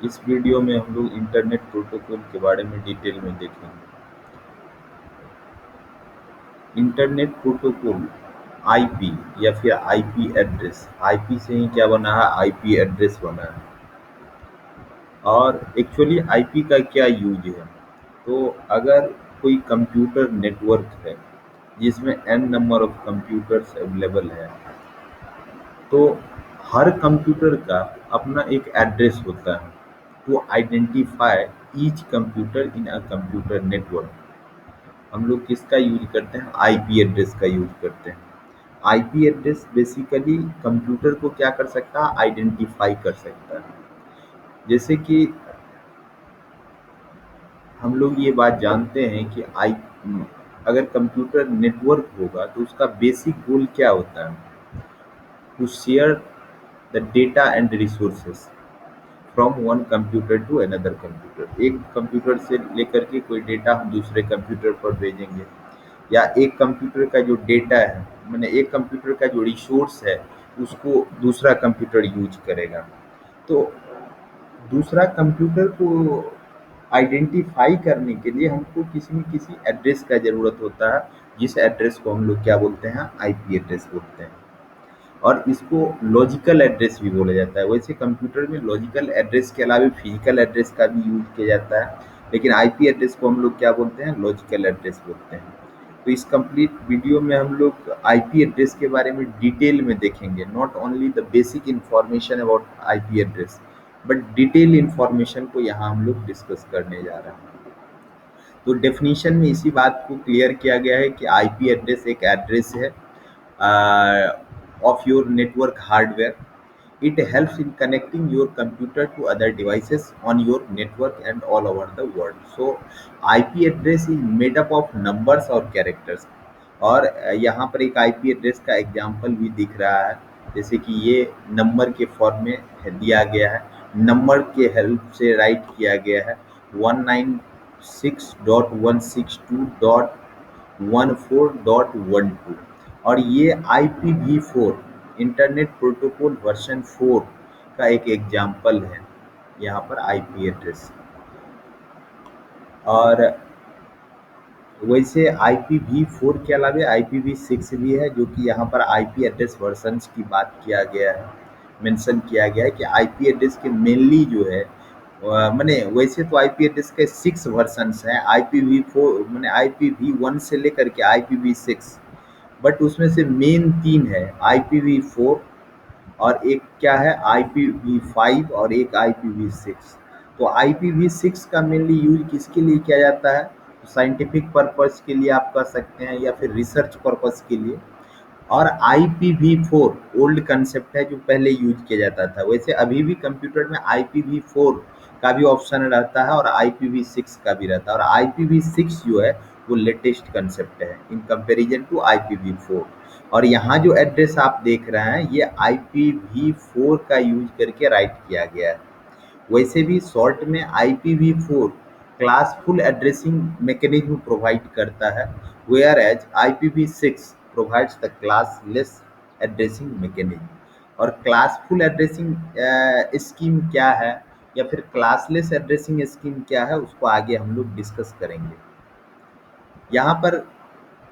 इस वीडियो में हम लोग इंटरनेट प्रोटोकॉल के बारे में डिटेल में देखेंगे। इंटरनेट प्रोटोकॉल आईपी या फिर आईपी एड्रेस, आईपी से ही क्या बना है, आईपी एड्रेस बना है। और एक्चुअली आईपी का क्या यूज है, तो अगर कोई कंप्यूटर नेटवर्क है जिसमें N number of computers available है, तो हर कंप्यूटर का अपना एक एड्रेस होता है to identify each computer in a computer network. हम लोग किसका यूज करते हैं, आईपी एड्रेस का यूज करते हैं। आईपी एड्रेस बेसिकली कंप्यूटर को क्या कर सकता है, आइडेंटिफाई कर सकता है। जैसे कि हम लोग ये बात जानते हैं कि अगर कंप्यूटर नेटवर्क होगा तो उसका बेसिक गोल क्या होता है, to share the data and resources from one computer to another computer. एक कंप्यूटर से लेकर के कोई डेटा हम दूसरे कंप्यूटर पर भेजेंगे, या एक कंप्यूटर का जो डेटा है, मैंने एक कंप्यूटर का जो रिसोर्स है उसको दूसरा कंप्यूटर यूज करेगा। तो दूसरा कंप्यूटर को आइडेंटिफाई करने के लिए हमको किसी न किसी एड्रेस का ज़रूरत होता है, जिस एड्रेस को हम लोग क्या बोलते हैं, आईपी एड्रेस बोलते हैं। और इसको लॉजिकल एड्रेस भी बोला जाता है। वैसे कंप्यूटर में लॉजिकल एड्रेस के अलावा फिजिकल एड्रेस का भी यूज किया जाता है, लेकिन आईपी एड्रेस को हम लोग क्या बोलते हैं, लॉजिकल एड्रेस बोलते हैं। तो इस कंप्लीट वीडियो में हम लोग आईपी एड्रेस के बारे में डिटेल में देखेंगे, not only the basic information about IP address, but detail information को यहाँ हम लोग डिस्कस करने जा रहे हैं। तो डेफिनेशन में इसी बात को क्लियर किया गया है कि आईपी एड्रेस एक एड्रेस है of your network hardware. It helps in connecting your computer to other devices on your network and all over the world. So IP address is made up of numbers और characters। और यहाँ पर एक IP address का example भी दिख रहा है, जैसे कि ये नंबर के फॉर्म में दिया गया है, नंबर के हेल्प से राइट किया गया है 196.162.14.12। और ये IPv4 इंटरनेट प्रोटोकॉल वर्जन 4 का एक एग्जाम्पल है यहाँ पर आईपी एड्रेस। और वैसे IPv4 के अलावा IPv6 भी है, जो कि यहाँ पर आईपी एड्रेस वर्जन्स की बात किया गया है, मेंशन किया गया है कि आईपी एड्रेस के मेनली जो है मैंने वैसे तो आईपी एड्रेस के 6 वर्जन्स हैं, IPv4 मैंने IPv1 से लेकर के IPv6, बट उसमें से मेन 3 है, IPv4 और एक क्या है, IPv5 और एक IPv6। तो IPv6 का मेनली यूज किसके लिए किया जाता है, तो साइंटिफिक पर्पस के लिए आप कह सकते हैं, या फिर रिसर्च पर्पस के लिए। और IPv4 ओल्ड कंसेप्ट है जो पहले यूज किया जाता था। वैसे अभी भी कंप्यूटर में IPv4 का भी ऑप्शन रहता है और IPv6 का भी रहता है, और IPv6 जो है वो लेटेस्ट कंसेप्ट है इन कंपैरिजन टू IPv4। और यहाँ जो एड्रेस आप देख रहे हैं ये IPv4 का यूज करके राइट किया गया है। वैसे भी शॉर्ट में IPv4 classful addressing mechanism provide करता है, whereas IPv6 provides the classless addressing mechanism. और क्लासफुल एड्रेसिंग स्कीम क्या है, या फिर क्लासलेस एड्रेसिंग स्कीम क्या है, उसको आगे हम लोग डिस्कस करेंगे। यहाँ पर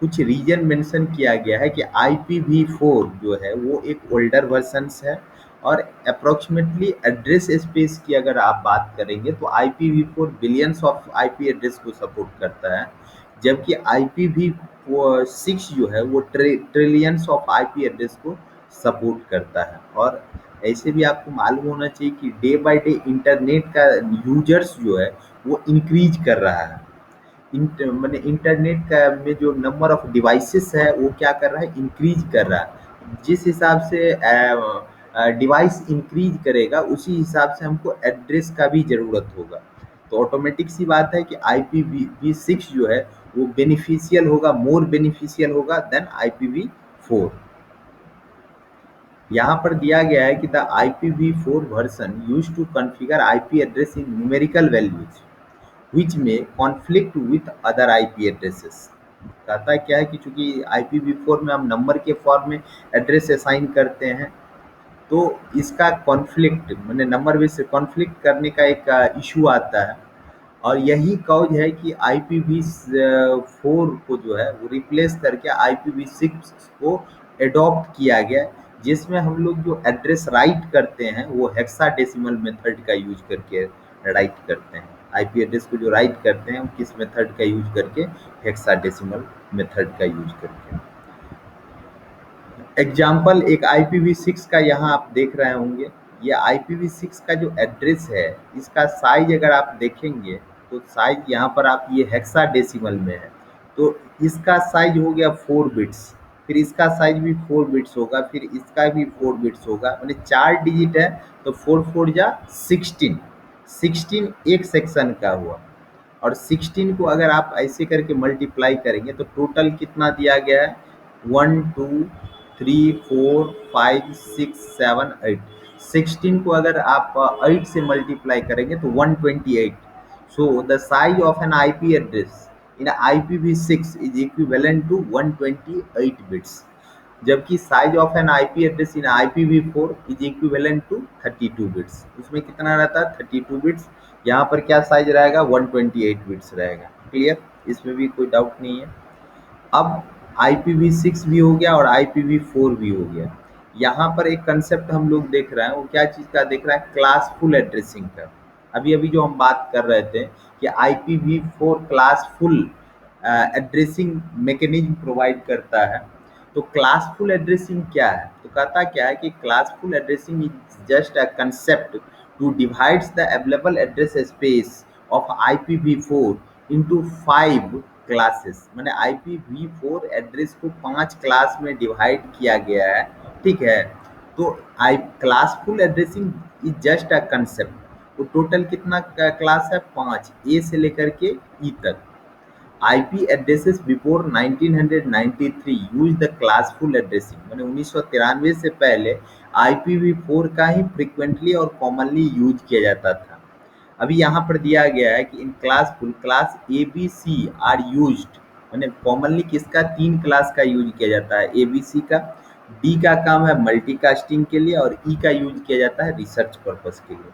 कुछ रीजन मेंशन किया गया है कि IPv4 जो है वो एक ओल्डर वर्जन्स है, और अप्रोक्सीमेटली एड्रेस स्पेस की अगर आप बात करेंगे तो IPv4 billions of IP address को सपोर्ट करता है, जबकि IPv6 जो है वो ट्रिलियंस ऑफ आईपी एड्रेस को सपोर्ट करता है। और ऐसे भी आपको मालूम होना चाहिए कि डे बाय डे इंटरनेट का यूजर्स जो है वो इंक्रीज कर रहा है। मैंने इंटरनेट का में जो नंबर ऑफ डिवाइसेस है वो क्या कर रहा है, इंक्रीज कर रहा है। जिस हिसाब से डिवाइस इंक्रीज करेगा उसी हिसाब से हमको एड्रेस का भी ज़रूरत होगा। तो ऑटोमेटिक सी बात है कि IPv6 जो है वो बेनिफिशियल होगा, मोर बेनिफिशियल होगा देन IPv4। यहाँ पर दिया गया है कि the IPv4 version use to configure IP address in numerical values which may conflict with other IP addresses। कहता क्या है कि चूंकि IPv4 में हम नंबर के फॉर्म में एड्रेस असाइन करते हैं, तो इसका कॉन्फ्लिक्ट मैंने नंबर बेस से कॉन्फ्लिक्ट करने का एक इशू आता है। और यही कॉज है कि IPv4 को जो है वो रिप्लेस करके IPv6 को एडॉप्ट किया गया, जिसमें हम लोग जो एड्रेस राइट करते हैं वो हेक्साडेसिमल मेथड का यूज करके राइट करते हैं। आईपी एड्रेस को जो राइट करते हैं वो किस मेथड का यूज करके? हेक्साडेसिमल मेथड का यूज करके। एग्जाम्पल एक IPv6 का यहाँ आप देख रहे होंगे। ये IPv6 का जो एड्रेस है, इसका साइज अगर आप देखेंगे तो साइज यहाँ पर आप ये हेक्साडेसिमल में है, तो इसका साइज हो गया 4 बिट्स, फिर इसका साइज भी 4 बिट्स होगा, फिर इसका भी 4 बिट्स होगा, मैंने 4 डिजिट है तो 4 4 जा 16, 16 एक सेक्शन का हुआ। और 16 को अगर आप ऐसे करके मल्टीप्लाई करेंगे तो टोटल कितना दिया गया है? 1 2 3 4 5 6 7 8। 16 को अगर आप 8 से मल्टीप्लाई करेंगे तो 128। So the size of an IP address in IPv6 is equivalent to 128 bits, जबकि size of an IP address in IPv4 is equivalent to 32 bits. उसमें कितना रहता है? 32 बिट्स। यहाँ पर क्या साइज रहेगा? 128 बिट्स रहेगा। क्लियर? इसमें भी कोई डाउट नहीं है। अब IPv6 भी हो गया और IPv4 भी हो गया। यहाँ पर एक कंसेप्ट हम लोग देख रहे हैं, वो क्या चीज़ का देख रहे हैं? क्लासफुल एड्रेसिंग का। अभी अभी जो हम बात कर रहे थे कि IPv4 classful addressing mechanism provide करता है। तो क्लासफुल एड्रेसिंग क्या है? तो कहता क्या है कि classful addressing is just a concept to divides the available address space of IPv4 into 5 classes. मैंने IPv4 एड्रेस को 5 क्लास में डिवाइड किया गया है, ठीक है। तो I classful addressing is just a concept. वो टोटल कितना क्लास है? 5, ए से लेकर के ई तक। IP addresses before 1993 use the classful addressing। मैंने 1993 से पहले IPv4 का ही फ्रिक्वेंटली और कॉमनली यूज किया जाता था। अभी यहाँ पर दिया गया है कि in classful class ABC are used, मैंने कॉमनली किसका? 3 क्लास का यूज किया जाता है। ABC का, D का काम है मल्टीकास्टिंग के लिए, और E का यूज किया जाता है रिसर्च पर्पस के लिए।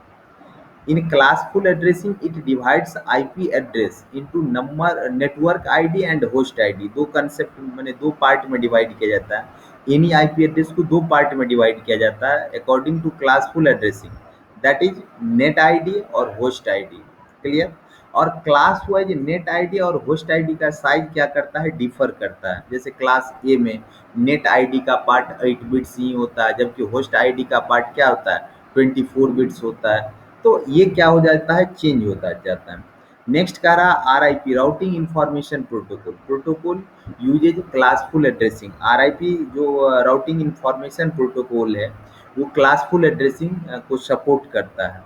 In classful addressing, it divides IP address into number, network ID and host ID। दो कंसेप्ट मैंने दो पार्ट में डिवाइड किया जाता है। एनी IP एड्रेस को दो पार्ट में डिवाइड किया जाता है according to classful addressing, that is net ID और होस्ट ID। क्लियर? और क्लास वाइज नेट ID और होस्ट ID का साइज क्या करता है? डिफर करता है। जैसे क्लास ए में नेट ID का पार्ट 8 बिट्स ही होता है, जबकि होस्ट ID का पार्ट क्या होता है? 24 बिट्स होता है। तो ये क्या हो जाता है? चेंज होता जाता है। नेक्स्ट कह रहा RIP, routing information protocol. Protocol usages classful addressing. RIP जो राउटिंग इंफॉर्मेशन प्रोटोकॉल है वो क्लासफुल एड्रेसिंग को सपोर्ट करता है।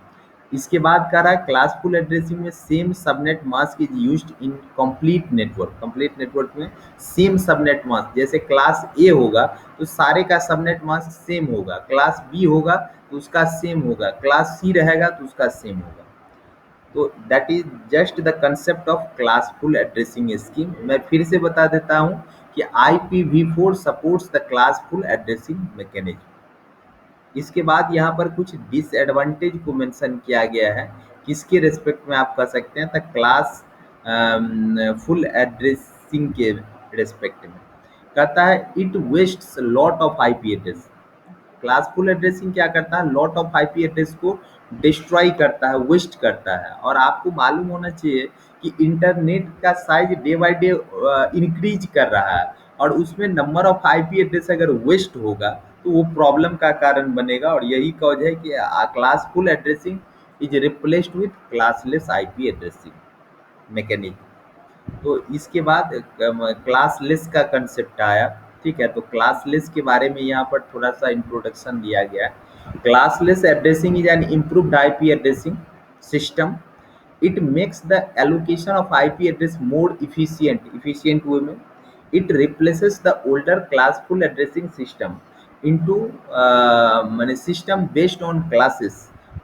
इसके बाद कह रहा है क्लासफुल एड्रेसिंग में same subnet mask is used in complete network. Complete network में सेम सबनेट मास्क, जैसे क्लास ए होगा तो सारे का सबनेट मास्क सेम होगा, क्लास बी होगा तो उसका सेम होगा, क्लास सी रहेगा तो उसका सेम होगा। तो that is just the concept of classful addressing scheme. मैं फिर से बता देता हूँ कि IPv4 supports the classful addressing mechanism. इसके बाद यहाँ पर कुछ डिसएडवांटेज को मेंशन किया गया है, किसके रिस्पेक्ट में आप कह सकते हैं? तो क्लास फुल एड्रेसिंग के रिस्पेक्ट में। कहता है it wastes lot of IP address. Classful addressing क्या करता है? लॉट ऑफ IP एड्रेस को डिस्ट्रॉय करता है, वेस्ट करता है। और आपको मालूम होना चाहिए कि इंटरनेट का size day by day increase कर रहा है, और उसमें नंबर ऑफ IP एड्रेस अगर वेस्ट होगा तो वो प्रॉब्लम का कारण बनेगा। और यही कॉज है कि classful addressing is replaced with classless IP addressing mechanism. तो इसके बाद क्लासलेस का कंसेप्ट आया, ठीक है। तो क्लासलेस के बारे में यहाँ पर थोड़ा सा इंट्रोडक्शन दिया गया है। Classless addressing is an improved IP addressing system. It makes the allocation of IP address more efficient way में। It replaces the older classful addressing system into माने system based on classes.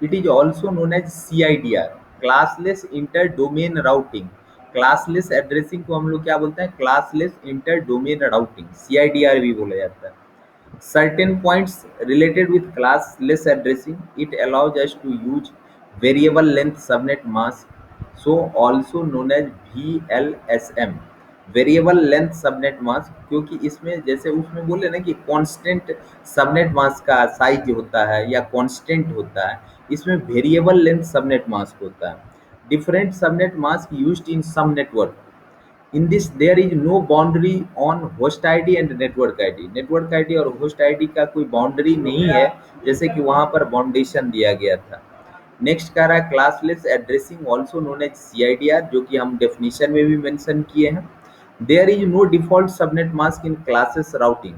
It is also known as CIDR, classless inter domain routing. Classless addressing को हम लोग क्या बोलते हैं? Classless inter domain routing, CIDR भी बोला जाता है। Certain points related with classless addressing, it allows us to use variable length subnet mask, so also known as VLSM, variable length subnet mask, क्योंकि इसमें जैसे उसमें बोले ना कि कांस्टेंट सबनेट मास्क का साइज होता है या कांस्टेंट होता है, इसमें वेरिएबल लेंथ सबनेट मास्क होता है. Different subnet mask used in some network. In this there is no boundary on host ID and network ID. Network ID और होस्ट आईडी का कोई बाउंड्री नहीं है, जैसे कि वहां पर बाउंडेशन दिया गया था. नेक्स्ट कह रहा है classless addressing also known as CIDR, जो कि हम डेफिनेशन में भी मेंशन किए हैं. There is no default subnet mask in classes routing.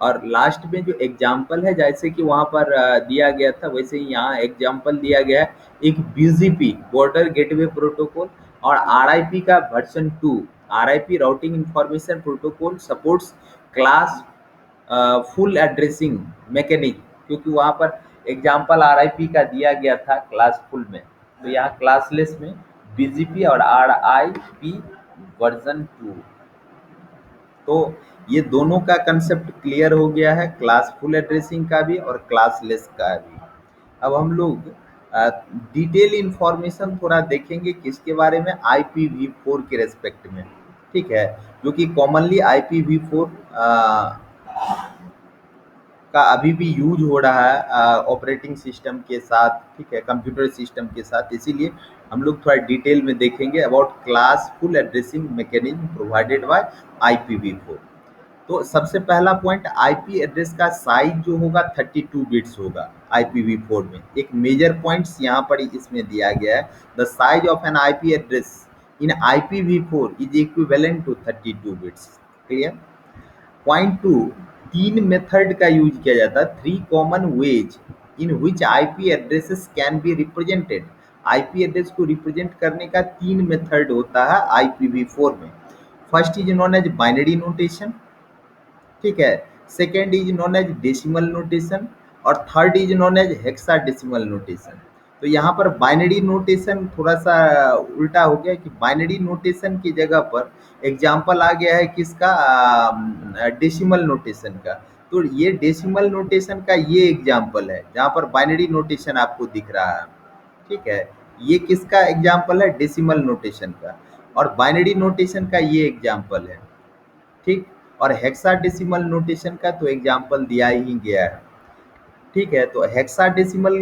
और लास्ट में जो एग्जाम्पल है, जैसे कि वहाँ पर दिया गया था, वैसे ही यहाँ एग्जाम्पल दिया गया है. एक BGP बॉर्डर गेटवे प्रोटोकॉल और RIP का version 2. RIP routing information protocol supports class full addressing mechanism, क्योंकि वहाँ पर एग्जाम्पल RIP का दिया गया था क्लास फुल में, तो यहाँ क्लासलेस में BGP और RIP वर्जन 2. तो ये दोनों का कंसेप्ट क्लियर हो गया है, क्लास फुल एड्रेसिंग का भी और क्लासलेस का भी. अब हम लोग डिटेल इंफॉर्मेशन थोड़ा देखेंगे किसके बारे में, IPv4 के रेस्पेक्ट में. ठीक है, जो कि कॉमनली IPv4 का अभी भी यूज हो रहा है ऑपरेटिंग सिस्टम के साथ. ठीक है, कंप्यूटर सिस्टम के साथ. इसीलिए हम लोग थोड़ा डिटेल में देखेंगे about class full addressing mechanism provided by IPv4. तो सबसे पहला पॉइंट, आईपी एड्रेस का साइज जो होगा 32 बिट्स होगा IPv4 में. एक मेजर पॉइंट्स यहाँ पर इसमें दिया गया है. The size of an IP address in IPv4 is equivalent to 32 bits. Clear. Point 2, 3 method का यूज किया जाता है. 3 common ways in which IP addresses can be represented. IP address को रिप्रेजेंट करने का 3 मेथड होता है IPv4 में. First is known as binary notation. ठीक है, second is known as decimal notation और third is known as hexadecimal notation. तो यहाँ पर बाइनरी नोटेशन थोड़ा सा उल्टा हो गया कि बाइनरी नोटेशन की जगह पर एग्जाम्पल आ गया है किसका, डेसिमल नोटेशन का. तो ये डेसिमल नोटेशन का ये एग्जाम्पल है जहाँ पर बाइनरी नोटेशन आपको दिख रहा है. ठीक है, ये किसका एग्जाम्पल है, डेसिमल नोटेशन का. और बाइनरी नोटेशन का ये एग्जाम्पल है. ठीक, और हेक्साडेसिमल नोटेशन का तो एग्जाम्पल दिया ही गया है. ठीक है, तो हेक्साडेसिमल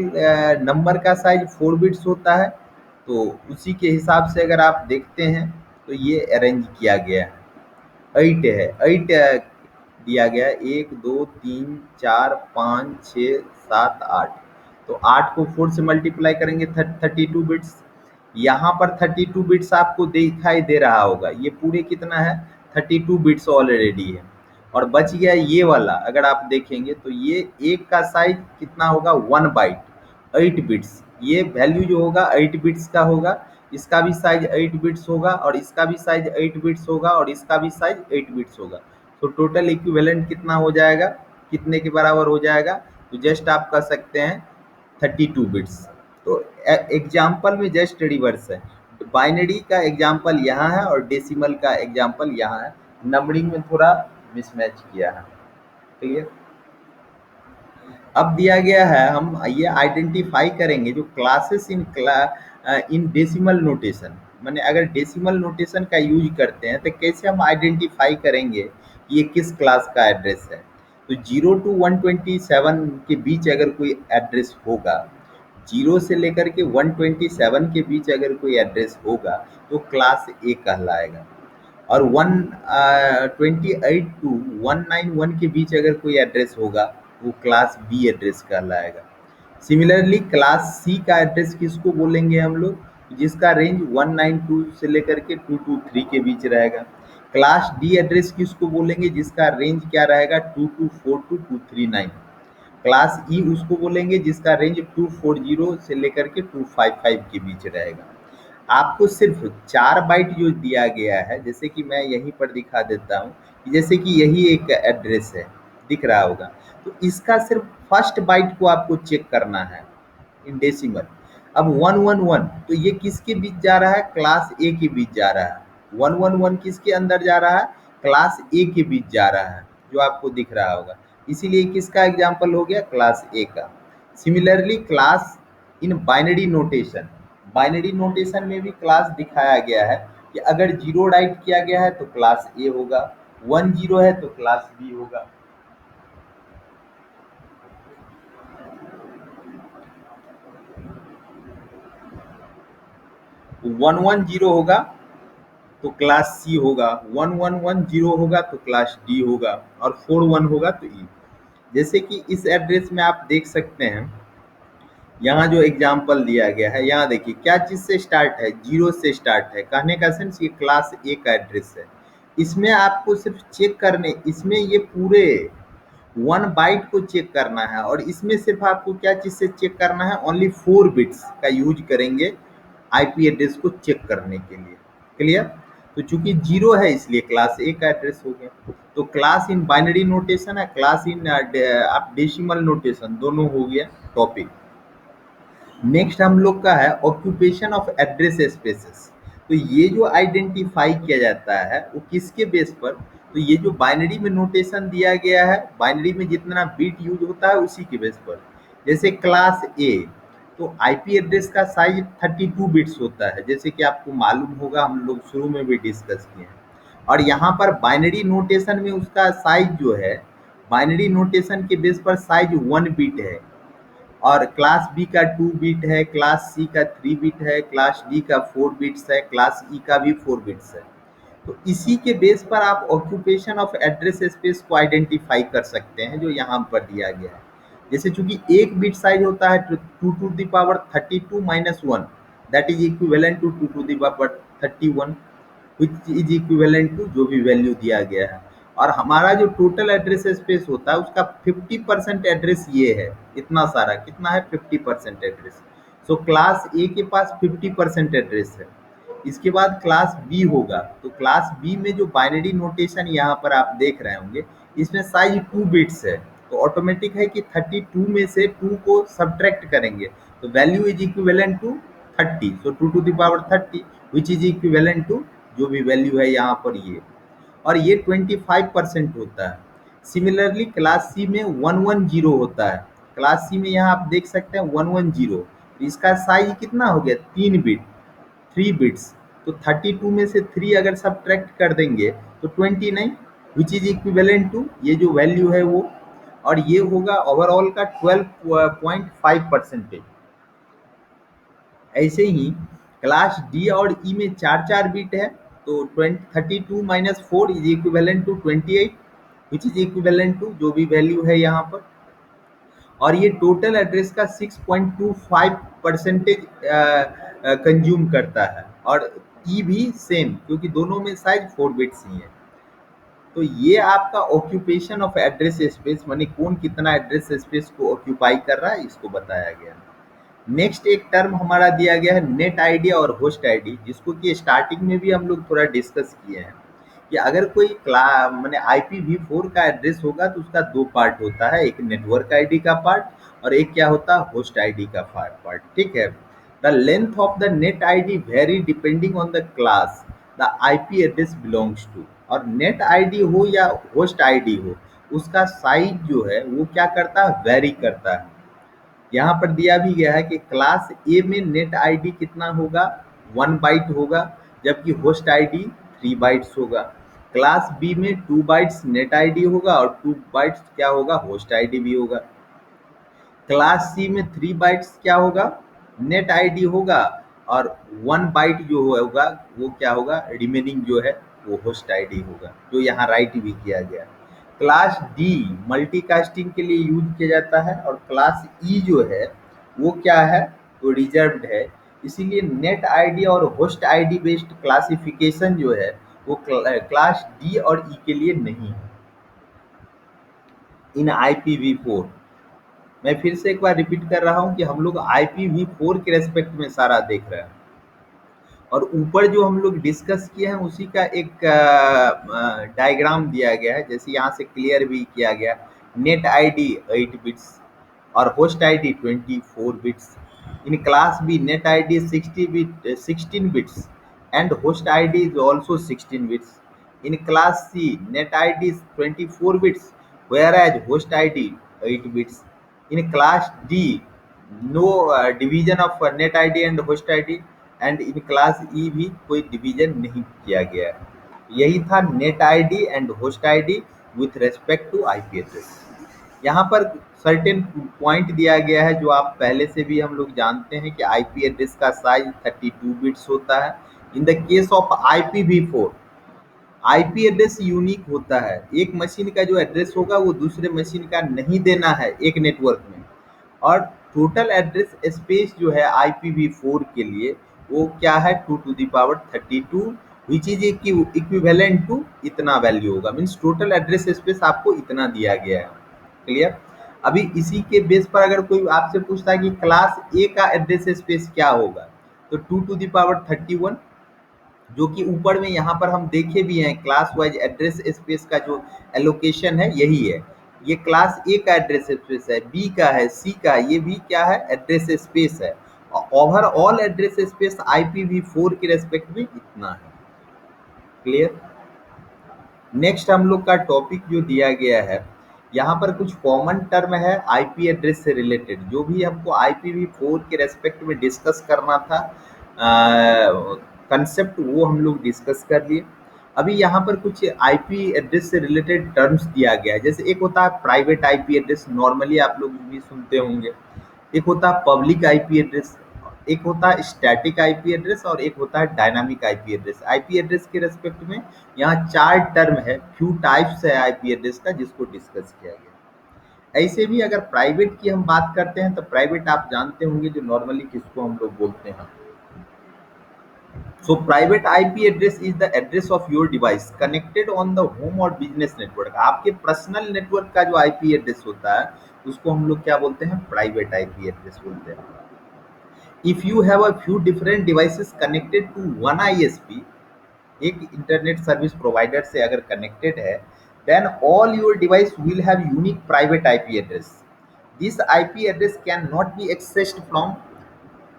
नंबर का साइज 4 बिट्स होता है. तो उसी के हिसाब से अगर आप देखते हैं तो ये अरेंज किया गया है. 8 है, 8 दिया गया है, 1 2 3 4 5 6 7 8. तो 8 को 4 से मल्टीप्लाई करेंगे 32 बिट्स. यहाँ पर 32 बिट्स आपको दिखाई दे रहा होगा, ये पूरे कितना है, 32 बिट्स ऑलरेडी है. और बच गया ये वाला, अगर आप देखेंगे तो ये एक का साइज कितना होगा, 1 बाइट, 8 बिट्स. ये वैल्यू जो होगा 8 बिट्स का होगा. इसका भी साइज 8 बिट्स होगा और इसका भी साइज 8 बिट्स होगा और इसका भी साइज 8 बिट्स होगा. तो टोटल इक्विवेलेंट कितना हो जाएगा, कितने के बराबर हो जाएगा, तो जस्ट आप कह सकते हैं 32 बिट्स. तो एग्जाम्पल में जस्ट रिवर्स है. बाइनरी का एग्जाम्पल यहाँ है और डेसिमल का एग्जाम्पल यहाँ है. नंबरिंग में थोड़ा मिसमैच किया है. क्लियर. अब दिया गया है, हम ये आइडेंटिफाई करेंगे जो क्लासेस इन डेसिमल नोटेशन. मैंने अगर डेसिमल नोटेशन का यूज करते हैं तो कैसे हम आइडेंटिफाई करेंगे कि ये किस क्लास का एड्रेस है. तो 0 to 127 के बीच अगर कोई एड्रेस होगा, 0 से लेकर के 127 के बीच अगर कोई एड्रेस होगा तो क्लास ए कहलाएगा. और 128 to 191 के बीच अगर कोई एड्रेस होगा वो क्लास बी एड्रेस कहलाएगा. सिमिलरली क्लास सी का एड्रेस किसको बोलेंगे हम लोग, जिसका रेंज 192 से लेकर के 223 के बीच रहेगा. क्लास डी एड्रेस किसको बोलेंगे, जिसका रेंज क्या रहेगा, 224 to 239. क्लास ई उसको बोलेंगे जिसका रेंज 240 से लेकर के 255 के बीच रहेगा. आपको सिर्फ 4 बाइट जो दिया गया है, जैसे कि मैं यहीं पर दिखा देता हूँ कि जैसे कि यही एक एड्रेस है, दिख रहा होगा. तो इसका सिर्फ फर्स्ट बाइट को आपको चेक करना है इन डेसिमल. अब 111 तो ये किसके बीच जा रहा है, क्लास ए के बीच जा रहा है. 111 किसके अंदर जा रहा है, क्लास ए के बीच जा रहा है, जो आपको दिख रहा होगा. इसीलिए किसका एग्जाम्पल हो गया, क्लास ए का। Similarly class in binary notation में भी क्लास दिखाया गया है कि अगर जीरो राइट किया गया है तो क्लास ए होगा, 10 है तो क्लास बी होगा। 110 होगा तो क्लास सी होगा, 1110 होगा तो क्लास डी होगा, और 41 होगा तो ई। जैसे कि इस एड्रेस में आप देख सकते हैं, यहाँ जो एग्जाम्पल दिया गया है, यहाँ देखिए क्या चीज़ से स्टार्ट है, जीरो से स्टार्ट है। कहने का सेंस ये क्लास ए का एड्रेस है। इसमें आपको सिर्फ चेक करने, इसमें ये पूरे 1 बाइट को चेक करना है, और इसमें सिर्फ आपको क्या चीज़ से चेक करना है, ओनली 4 बिट्स का यूज करेंगे आईपी एड्रेस को चेक करने के लिए। क्लियर? तो चूंकि जीरो है इसलिए क्लास ए का एड्रेस हो गया। तो क्लास इन बाइनरी नोटेशन है, क्लास इन आप डेसिमल नोटेशन, दोनों हो गया टॉपिक। नेक्स्ट हम लोग का है ऑक्यूपेशन ऑफ एड्रेस स्पेसेस। तो ये जो आइडेंटिफाई किया जाता है वो किसके बेस पर, तो ये जो बाइनरी में नोटेशन दिया गया है, बाइनरी में जितना बिट यूज होता है उसी के बेस पर। जैसे क्लास ए, तो आईपी एड्रेस का साइज 32 बिट्स होता है, जैसे कि आपको मालूम होगा, हम लोग शुरू में भी डिस्कस किए हैं। और यहाँ पर बाइनरी नोटेशन में उसका साइज जो है, बाइनरी नोटेशन के बेस पर साइज 1 बिट है, और क्लास बी का 2 बिट है, क्लास सी का 3 बिट है, क्लास डी का 4 बिट्स है, क्लास ई का भी 4 बिट्स है। तो इसी के बेस पर आप ऑक्यूपेशन ऑफ एड्रेस स्पेस को आइडेंटिफाई कर सकते हैं, जो यहाँ पर दिया गया है। जैसे चूंकि एक बिट साइज होता है 2 to the power 32 - 1, that is equivalent to 2 to the power 31, which is equivalent to जो भी वैल्यू दिया गया है। और हमारा जो टोटल एड्रेस स्पेस होता है उसका 50% एड्रेस ये है, इतना सारा कितना है, 50% एड्रेस। सो क्लास ए के पास 50% एड्रेस है। इसके बाद क्लास बी होगा, तो क्लास बी में जो बाइनरी नोटेशन यहाँ पर आप देख रहे होंगे, इसमें साइज 2 बिट्स है। तो ऑटोमेटिक है कि 32 में से 2 को सब्ट्रैक्ट करेंगे, तो value is equivalent to 30। So 2 to the power 30 which is equivalent to जो भी वैल्यू है यहाँ पर ये, और ये 25% होता है। सिमिलरली क्लास सी में 110 होता है। क्लास सी में यहाँ आप देख सकते हैं 110, इसका साइज कितना हो गया, 3 बिट, 3 बिट्स। तो 32 में से 3 अगर सब्ट्रैक्ट कर देंगे तो 29, विच इज इक्विवेलेंट टू ये जो वैल्यू है वो, और ये होगा ओवरऑल का 12.5%। ऐसे ही क्लास डी और ई में 4 बिट है, तो 32 - 4 is equivalent to 28, which is equivalent to जो भी वैल्यू है यहाँ पर। और ये टोटल एड्रेस का 6.25% कंज्यूम करता है, और ई भी सेम, क्योंकि दोनों में साइज 4 बिट्स ही है। तो ये आपका ऑक्यूपेशन ऑफ एड्रेस स्पेस, मानी कौन कितना एड्रेस स्पेस को ऑक्यूपाई कर रहा है, इसको बताया गया। नेक्स्ट एक टर्म हमारा दिया गया है नेट आईडी और होस्ट आईडी, जिसको कि स्टार्टिंग में भी हम लोग थोड़ा डिस्कस किए हैं कि अगर कोई मैंने IPv4 का एड्रेस होगा तो उसका 2 पार्ट होता है, एक नेटवर्क आईडी का पार्ट और एक क्या होता है, होस्ट आईडी का पार्ट। ठीक है। The length of the net ID very depending on the class the IP address belongs to. और नेट आईडी हो या होस्ट आईडी हो, उसका साइज जो है वो क्या करता है, वेरी करता है। यहाँ पर दिया भी गया है कि क्लास ए में नेट आईडी कितना होगा, 1 बाइट होगा, जबकि होस्ट आईडी 3 बाइट्स होगा। क्लास बी में 2 बाइट्स नेट आईडी होगा और 2 बाइट्स क्या होगा, होस्ट आईडी भी होगा। क्लास सी में 3 बाइट्स क्या होगा, नेट आईडी होगा, और 1 बाइट जो होगा वो क्या होगा, रिमेनिंग जो है वो होस्ट आईडी होगा, जो यहाँ राइट भी किया गया। क्लास डी मल्टीकास्टिंग के लिए यूज किया जाता है, और क्लास ई जो है वो क्या है, वो रिजर्व्ड है। इसीलिए नेट आईडी और होस्ट आईडी बेस्ड क्लासिफिकेशन जो है वो क्लास डी और ई के लिए नहीं है इन IPv4। मैं फिर से एक बार रिपीट कर रहा हूँ कि हम लोग IPv4 के रेस्पेक्ट में सारा देख रहे हैं, और ऊपर जो हम लोग डिस्कस किए हैं उसी का एक डायग्राम दिया गया है, जैसे यहाँ से क्लियर भी किया गया। नेट आईडी 8 बिट्स और host ID 24 bits. In class B net ID 16 bits and host ID is also 16 bits. In class C net ID 24 bits, whereas host ID 8 bits. In class D, no division of net ID and host ID, and in class E भी कोई division नहीं किया गया है। यही था net ID and host ID with respect to IP address. यहाँ पर सर्टेन पॉइंट दिया गया है जो आप पहले से भी हम लोग जानते हैं कि आईपी एड्रेस का साइज 32 बिट्स होता है। In the case of IPv4, IP address unique होता है। एक मशीन का जो एड्रेस होगा वो दूसरे मशीन का नहीं देना है एक नेटवर्क में। और टोटल एड्रेस स्पेस जो है IPv4 के लिए वो क्या है 2 to the power 32, which is equivalent to इतना वैल्यू होगा। मीन्स टोटल एड्रेस स्पेस आपको इतना दिया गया है। क्लियर। अभी इसी के बेस पर अगर कोई आपसे पूछता है कि क्लास ए का एड्रेस स्पेस क्या होगा, तो 2 to the power 31, जो कि ऊपर में यहाँ पर हम देखे भी हैं क्लास वाइज एड्रेस स्पेस का जो एलोकेशन है यही है। ये क्लास ए का एड्रेस स्पेस है, बी का है, सी का है, ये भी क्या है एड्रेस स्पेस है। ओवरऑल एड्रेस स्पेस IPv4 के रेस्पेक्ट में इतना है। क्लियर। नेक्स्ट हम लोग का टॉपिक जो दिया गया है, यहाँ पर कुछ कॉमन टर्म है आईपी एड्रेस से रिलेटेड, जो भी हमको IPv4 के रेस्पेक्ट में डिस्कस करना था कंसेप्ट, वो हम लोग डिस्कस कर लिए। अभी यहाँ पर कुछ आईपी एड्रेस से रिलेटेड टर्म्स दिया गया है। जैसे एक होता है प्राइवेट आईपी एड्रेस, नॉर्मली आप लोग भी सुनते होंगे। एक होता है पब्लिक आईपी एड्रेस, एक होता है स्टैटिक आईपी एड्रेस, और एक होता है dynamic IP address. IP address के रेस्पेक्ट में यहाँ 4 टर्म है, फ्यू टाइप्स है आईपी एड्रेस का, जिसको डिस्कस किया गया। ऐसे भी अगर प्राइवेट की हम बात करते हैं तो प्राइवेट आप जानते होंगे जो नॉर्मली किसको हम लोग बोलते हैं। So private IP address is the address of your device connected on the home और बिजनेस नेटवर्क। आपके पर्सनल नेटवर्क का जो आईपी एड्रेस होता है उसको हम लोग क्या बोलते हैं, प्राइवेट आईपी एड्रेस बोलते हैं। If you have a few different devices connected to one ISP, एक इंटरनेट सर्विस प्रोवाइडर से अगर कनेक्टेड है, then all your device will have unique private IP address. This IP address can not be accessed from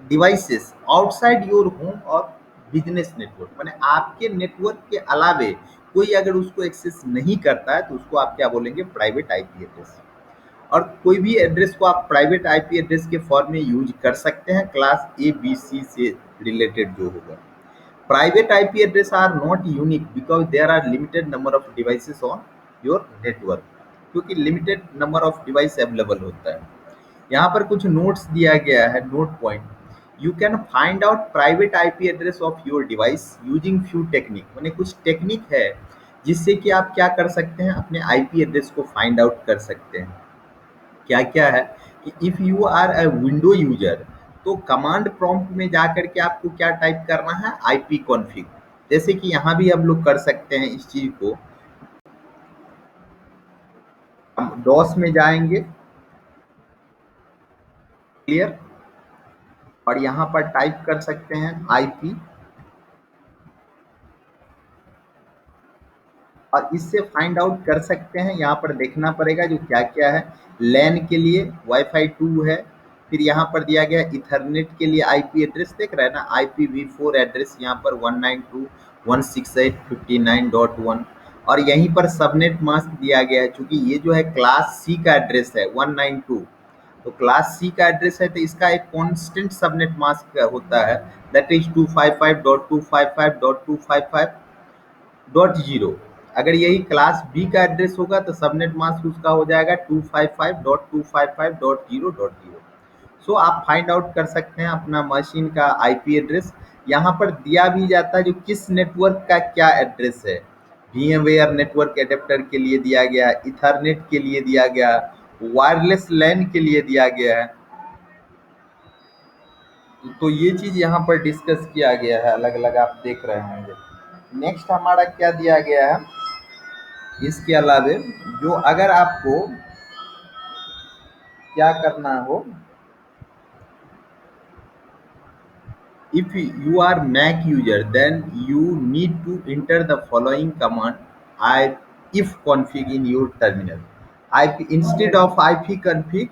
devices outside your home और business network. माने आपके network के अलावे कोई अगर उसको एक्सेस नहीं करता है तो उसको आप क्या बोलेंगे, प्राइवेट आईपी एड्रेस। और कोई भी एड्रेस को आप प्राइवेट आईपी एड्रेस के फॉर्म में यूज कर सकते हैं क्लास ABC से रिलेटेड जो होगा। Private IP address are not unique because there are limited number of devices on your network, क्योंकि limited number of device available होता है। यहाँ पर कुछ नोट्स दिया गया है, note point. You can find out private IP address of your device using few technique. मैंने कुछ टेक्निक है जिससे कि आप क्या कर सकते हैं, अपने आईपी एड्रेस को फाइंड आउट कर सकते हैं। क्या क्या है कि if you are a window user, तो कमांड प्रॉम्प्ट में जा कर के आपको क्या टाइप करना है, आईपी कॉन्फ़िग। जैसे कि यहाँ भी हम लोग कर सकते हैं इस चीज़ को। हम डॉस में जाएंगे, क्लियर, और यहाँ पर टाइप कर सकते हैं आईपी, और इससे फाइंड आउट कर सकते हैं। यहाँ पर देखना पड़ेगा जो क्या क्या है। लैन के लिए वाईफाई 2 है, फिर यहाँ पर दिया गया इथरनेट के लिए आईपी एड्रेस, देख रहे हैं ना, IPv4 एड्रेस यहाँ पर 192.168.59.1, और यहीं पर सबनेट मास्क दिया गया है। चूंकि ये जो है क्लास सी का एड्रेस है 192, तो क्लास सी का एड्रेस है तो इसका एक कांस्टेंट सबनेट मास्क होता है, दैट इज 255.255.255.0। अगर यही क्लास बी का एड्रेस होगा तो सबनेट मास्क उसका हो जाएगा 255.255.0.0। सो आप फाइंड आउट कर सकते हैं अपना मशीन का आईपी एड्रेस। यहाँ पर दिया भी जाता है जो किस नेटवर्क का क्या एड्रेस है। VMware नेटवर्क एडेप्टर के लिए दिया गया, इथरनेट के लिए दिया गया, वायरलेस लैन के लिए दिया गया है। तो ये चीज यहाँ पर डिस्कस किया गया है, अलग अलग आप देख रहे होंगे। नेक्स्ट हमारा क्या दिया गया है, इसके अलावे जो अगर आपको क्या करना हो, if you are Mac user then you need to enter the following command ifconfig in your terminal। IP instead of ipconfig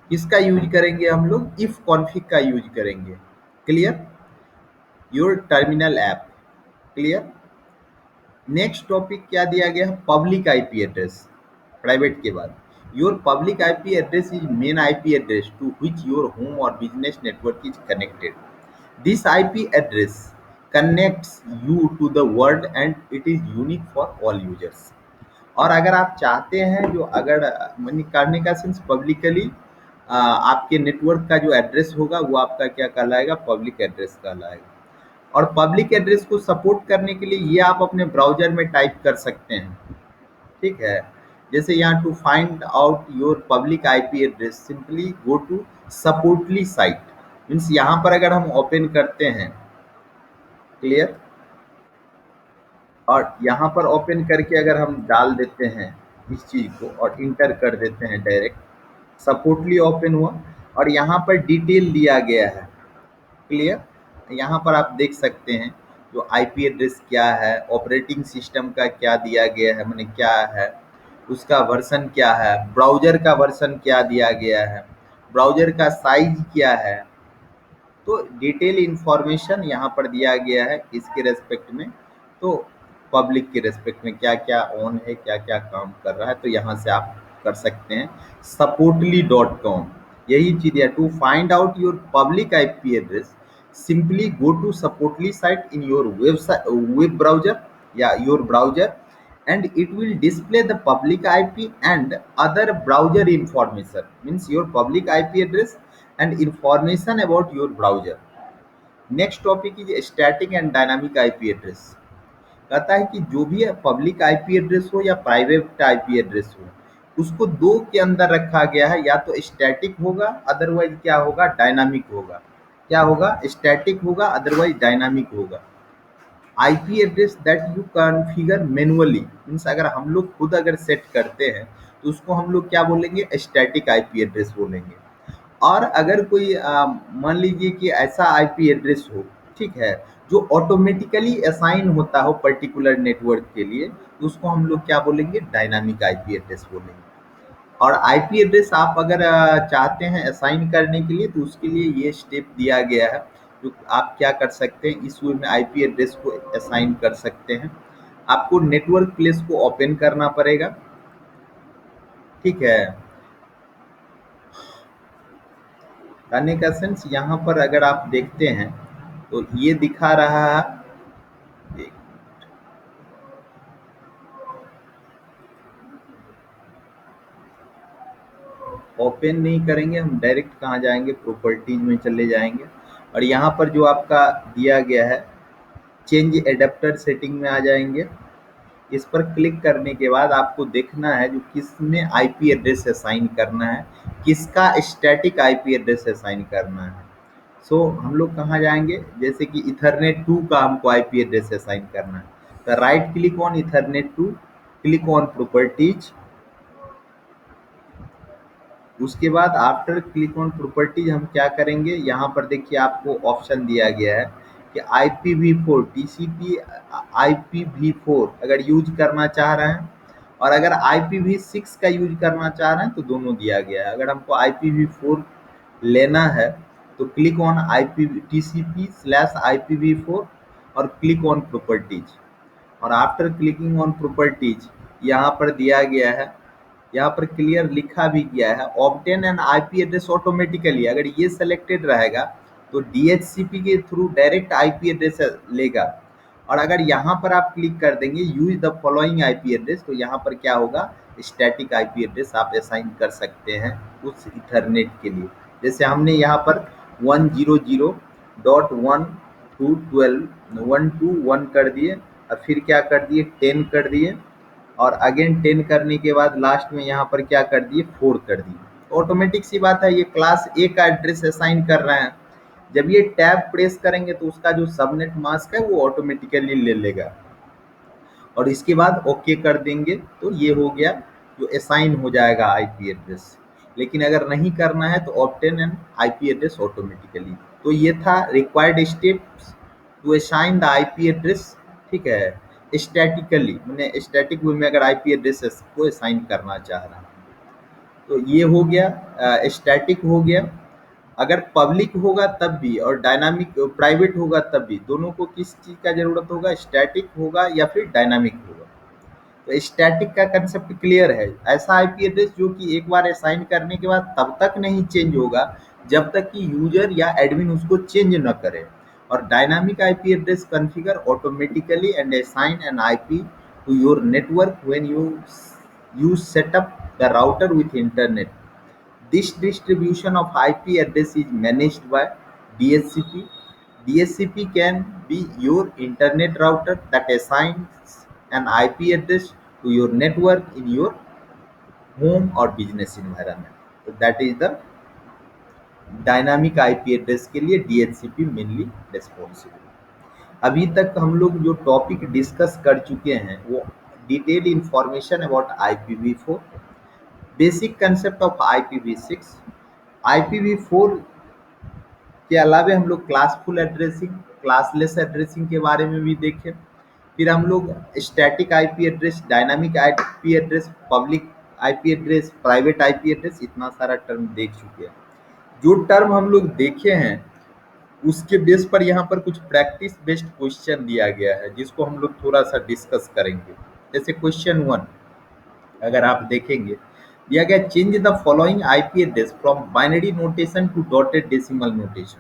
किसका यूज करेंगे हम लोग, if config का यूज करेंगे। Clear, your terminal app. Clear. Next topic क्या दिया गया है, पब्लिक आईपी एड्रेस। प्राइवेट के बाद your public IP address is main IP address to which your home और business network is connected. This IP address connects you to the world and it is unique for all users. और अगर आप चाहते हैं जो अगर money करने का सेंस पब्लिकली आपके नेटवर्क का जो एड्रेस होगा वो आपका क्या कहलाएगा, पब्लिक एड्रेस कहलाएगा. और पब्लिक एड्रेस को सपोर्ट करने के लिए ये आप अपने ब्राउजर में टाइप कर सकते हैं. ठीक है, जैसे यहाँ to find out your public IP address simply go to Supportly site. Means यहाँ पर अगर हम ओपन करते हैं, क्लियर, और यहाँ पर ओपन करके अगर हम डाल देते हैं इस चीज़ को और इंटर कर देते हैं डायरेक्ट, सपोर्टली ओपन हुआ और यहाँ पर डिटेल दिया गया है. क्लियर, यहाँ पर आप देख सकते हैं जो आईपी एड्रेस क्या है, ऑपरेटिंग सिस्टम का क्या दिया गया है, मैंने क्या है, उसका वर्जन क्या है, ब्राउज़र का वर्जन क्या दिया गया है, ब्राउज़र का साइज क्या है. तो डिटेल इंफॉर्मेशन यहाँ पर दिया गया है इसके रेस्पेक्ट में. तो पब्लिक के रेस्पेक्ट में क्या क्या ऑन है, क्या क्या काम कर रहा है, तो यहाँ से आप कर सकते हैं. supportly.com यही चीज़ है. To find out your public IP address simply go to Supportly site in your website web browser या your browser and it will display the public IP and other browser information. Means your public IP address and information about your browser. Next topic is static and dynamic IP address. कहता है कि जो भी public IP address हो या private IP address हो उसको दो के अंदर रखा गया है, या तो स्टैटिक होगा अदरवाइज क्या होगा, डायनामिक होगा. क्या होगा, स्टैटिक होगा अदरवाइज डायनामिक होगा. IP address that you configure manually, means अगर हम लोग खुद अगर सेट करते हैं तो उसको हम लोग क्या बोलेंगे, स्टैटिक आईपी एड्रेस बोलेंगे. और अगर कोई मान लीजिए कि ऐसा आईपी एड्रेस हो, ठीक है, जो ऑटोमेटिकली असाइन होता हो पर्टिकुलर नेटवर्क के लिए, तो उसको हम लोग क्या बोलेंगे, डायनामिक आईपी एड्रेस बोलेंगे. और आईपी एड्रेस आप अगर चाहते हैं असाइन करने के लिए तो उसके लिए ये स्टेप दिया गया है. जो आप क्या कर सकते हैं, इस वे में आईपी एड्रेस को असाइन कर सकते हैं. आपको नेटवर्क प्लेस को ओपन करना पड़ेगा. ठीक है, करने का सेंस यहाँ पर अगर आप देखते हैं तो ये दिखा रहा है, ओपन नहीं करेंगे हम, डायरेक्ट कहाँ जाएंगे, प्रॉपर्टीज में चले जाएंगे और यहाँ पर जो आपका दिया गया है चेंज एडेप्टर सेटिंग में आ जाएंगे. इस पर क्लिक करने के बाद आपको देखना है जो किसमें आईपी एड्रेस असाइन करना है, किसका स्टैटिक आईपी एड्रेस असाइन करना है. सो हम लोग कहाँ जाएंगे, जैसे कि इथरनेट 2 का हमको आईपी एड्रेस असाइन करना है तो right click on Ethernet 2, click on properties. उसके बाद आफ्टर क्लिक ऑन प्रॉपर्टीज हम क्या करेंगे, यहाँ पर देखिए आपको ऑप्शन दिया गया है कि IPv4 TCP IPv4 अगर यूज करना चाह रहे हैं और अगर IPv6 का यूज करना चाह रहे हैं तो दोनों दिया गया है. अगर हमको IPv4 लेना है तो क्लिक ऑन TCP/IPv4 और क्लिक ऑन प्रॉपर्टीज. और आफ्टर क्लिकिंग ऑन प्रॉपर्टीज यहाँ पर दिया गया है, यहाँ पर क्लियर लिखा भी गया है obtain an IP address automatically. अगर ये सेलेक्टेड रहेगा तो डीएचसीपी के थ्रू डायरेक्ट आईपी एड्रेस लेगा. और अगर यहाँ पर आप क्लिक कर देंगे use the following IP address, तो यहाँ पर क्या होगा, स्टैटिक आईपी एड्रेस आप असाइन कर सकते हैं उस इथरनेट के लिए. जैसे हमने यहाँ पर 100.1 कर दिए और फिर क्या कर दिए, 10 कर दिए और अगेन 10 करने के बाद लास्ट में यहाँ पर क्या कर दिए, 4 कर दिए. ऑटोमेटिक सी बात है, ये क्लास ए का एड्रेस असाइन कर रहे हैं. जब ये टैब प्रेस करेंगे तो उसका जो सबनेट मास्क है वो ऑटोमेटिकली ले लेगा और इसके बाद ओके कर देंगे तो ये हो गया, जो असाइन हो जाएगा आईपी एड्रेस. लेकिन अगर नहीं करना है तो obtain an IP address automatically. तो ये था required steps to assign the IP address. ठीक है, स्टैटिकली मैंने स्टैटिक वे में अगर आईपी एड्रेस को असाइन करना चाह रहा हूँ तो ये हो गया, स्टैटिक हो गया. अगर पब्लिक होगा तब भी और डायनामिक प्राइवेट होगा तब भी, दोनों को किस चीज़ का ज़रूरत होगा, स्टैटिक होगा या फिर डायनामिक होगा. तो स्टैटिक का कंसेप्ट क्लियर है, ऐसा आईपी एड्रेस जो कि एक बार असाइन करने के बाद तब तक नहीं चेंज होगा जब तक कि यूजर या एडमिन उसको चेंज न करे। और dynamic IP address configure automatically and assign an IP to your network when you set up the router with internet. This distribution of IP address is managed by DHCP. DHCP can be your internet router that assigns an IP address to your network in your home or business environment. So that is the dynamic IP address के लिए DHCP mainly responsible. अभी तक हम लोग जो topic discuss कर चुके हैं वो detail information about IPv4, basic concept of IPv6, IPv4 के अलावा हम लोग क्लासफुल एड्रेसिंग, क्लासलेस एड्रेसिंग के बारे में भी देखें। फिर हम लोग static IP address, dynamic IP address, public IP address, private IP address, इतना सारा टर्म देख चुके हैं। जो टर्म हम लोग देखे हैं उसके बेस पर यहाँ पर कुछ प्रैक्टिस बेस्ड क्वेश्चन दिया गया है जिसको हम लोग थोड़ा सा डिस्कस करेंगे। जैसे क्वेश्चन 1 अगर आप देखेंगे, दिया गया change the following IP address from binary notation to dotted decimal notation.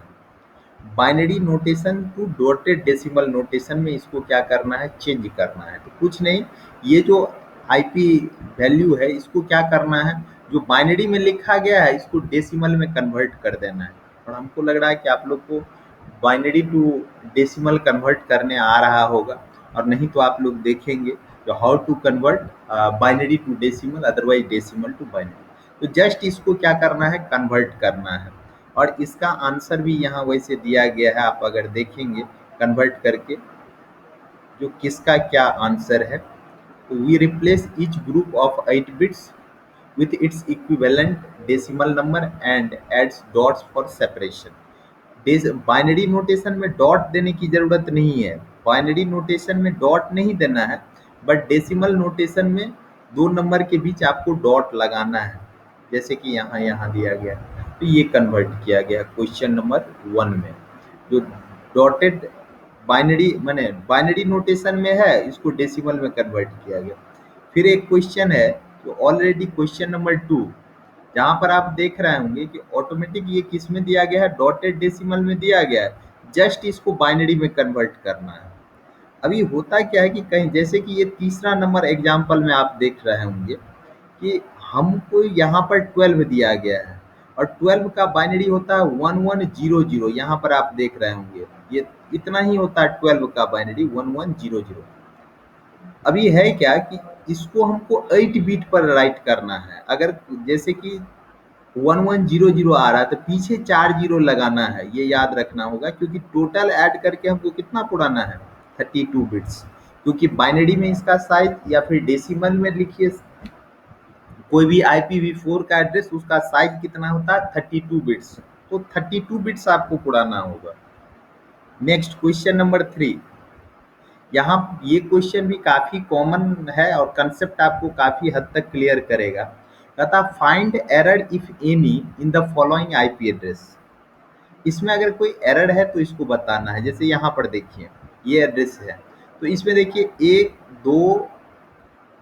Binary notation to dotted decimal notation में इसको क्या करना है, चेंज करना है। तो कुछ नहीं, ये जो आईपी वैल्यू है इसको क्या करना है, जो बाइनरी में लिखा गया है इसको डेसिमल में कन्वर्ट कर देना है। और हमको लग रहा है कि आप लोग को बाइनरी टू डेसिमल कन्वर्ट करने आ रहा होगा, और नहीं तो आप लोग देखेंगे तो how to convert binary to decimal, otherwise decimal to binary. तो जस्ट इसको क्या करना है, कन्वर्ट करना है। और इसका आंसर भी यहाँ वैसे दिया गया है, आप अगर देखेंगे कन्वर्ट करके जो किसका क्या आंसर है। तो we replace each group of 8 bits with its equivalent decimal number and adds dots for separation। Binary notation में डॉट देने की जरूरत नहीं है, बाइनरी नोटेशन में डॉट नहीं देना है, बट डेसिमल नोटेशन में दो नंबर के बीच आपको डॉट लगाना है, जैसे कि यहाँ यहाँ दिया गया। तो ये कन्वर्ट किया गया क्वेश्चन नंबर 1 में, जो डॉटेड बाइनरी माने बाइनरी नोटेशन में है इसको डेसिमल में कन्वर्ट किया गया। फिर एक क्वेश्चन है जो ऑलरेडी क्वेश्चन नंबर 2, जहाँ पर आप देख रहे होंगे कि ऑटोमेटिक ये किस में दिया गया है, डॉटेड डेसिमल में दिया गया है, जस्ट इसको बाइनरी में कन्वर्ट करना है। अभी होता क्या है कि कहीं जैसे कि ये तीसरा नंबर एग्जाम्पल में आप देख रहे होंगे कि हमको यहाँ पर 12 दिया गया है, और 12 का बाइनरी होता है 1100, यहाँ पर आप देख रहे होंगे ये इतना ही होता है 12 का बाइनरी 1100। अभी है क्या कि इसको हमको 8 बिट पर राइट करना है। अगर जैसे कि 1100 आ रहा है तो पीछे 4 जीरो लगाना है, ये याद रखना होगा, क्योंकि टोटल ऐड करके हमको कितना पुराना है, 32 बिट्स। क्योंकि बाइनरी में इसका साइज, या फिर डेसिमल में लिखिए कोई भी IPv4 का एड्रेस, उसका साइज कितना होता है, 32 बिट्स। तो 32 बिट्स आपको पुराना होगा। नेक्स्ट क्वेश्चन नंबर 3, यहाँ ये क्वेश्चन भी काफ़ी कॉमन है और कंसेप्ट आपको काफ़ी हद तक क्लियर करेगा। कहता find error if any in the following IP address. इसमें अगर कोई एरर है तो इसको बताना है। जैसे यहाँ पर देखिए ये एड्रेस है, तो इसमें देखिए 1 2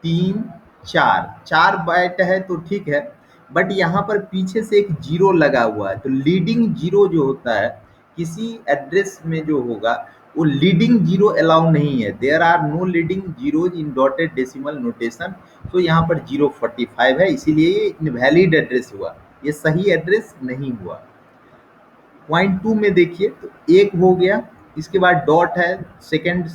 3 4 बाइट है तो ठीक है, बट यहाँ पर पीछे से एक जीरो लगा हुआ है। तो लीडिंग जीरो जो होता है किसी एड्रेस में जो होगा वो लीडिंग जीरो अलाउ नहीं है। There are no leading zeros in dotted decimal notation. तो यहाँ पर 045 है, इसीलिए ये इनवैलिड एड्रेस हुआ, ये सही एड्रेस नहीं हुआ। पॉइंट 2 में देखिए तो 1 हो गया, इसके बाद डॉट है, सेकेंड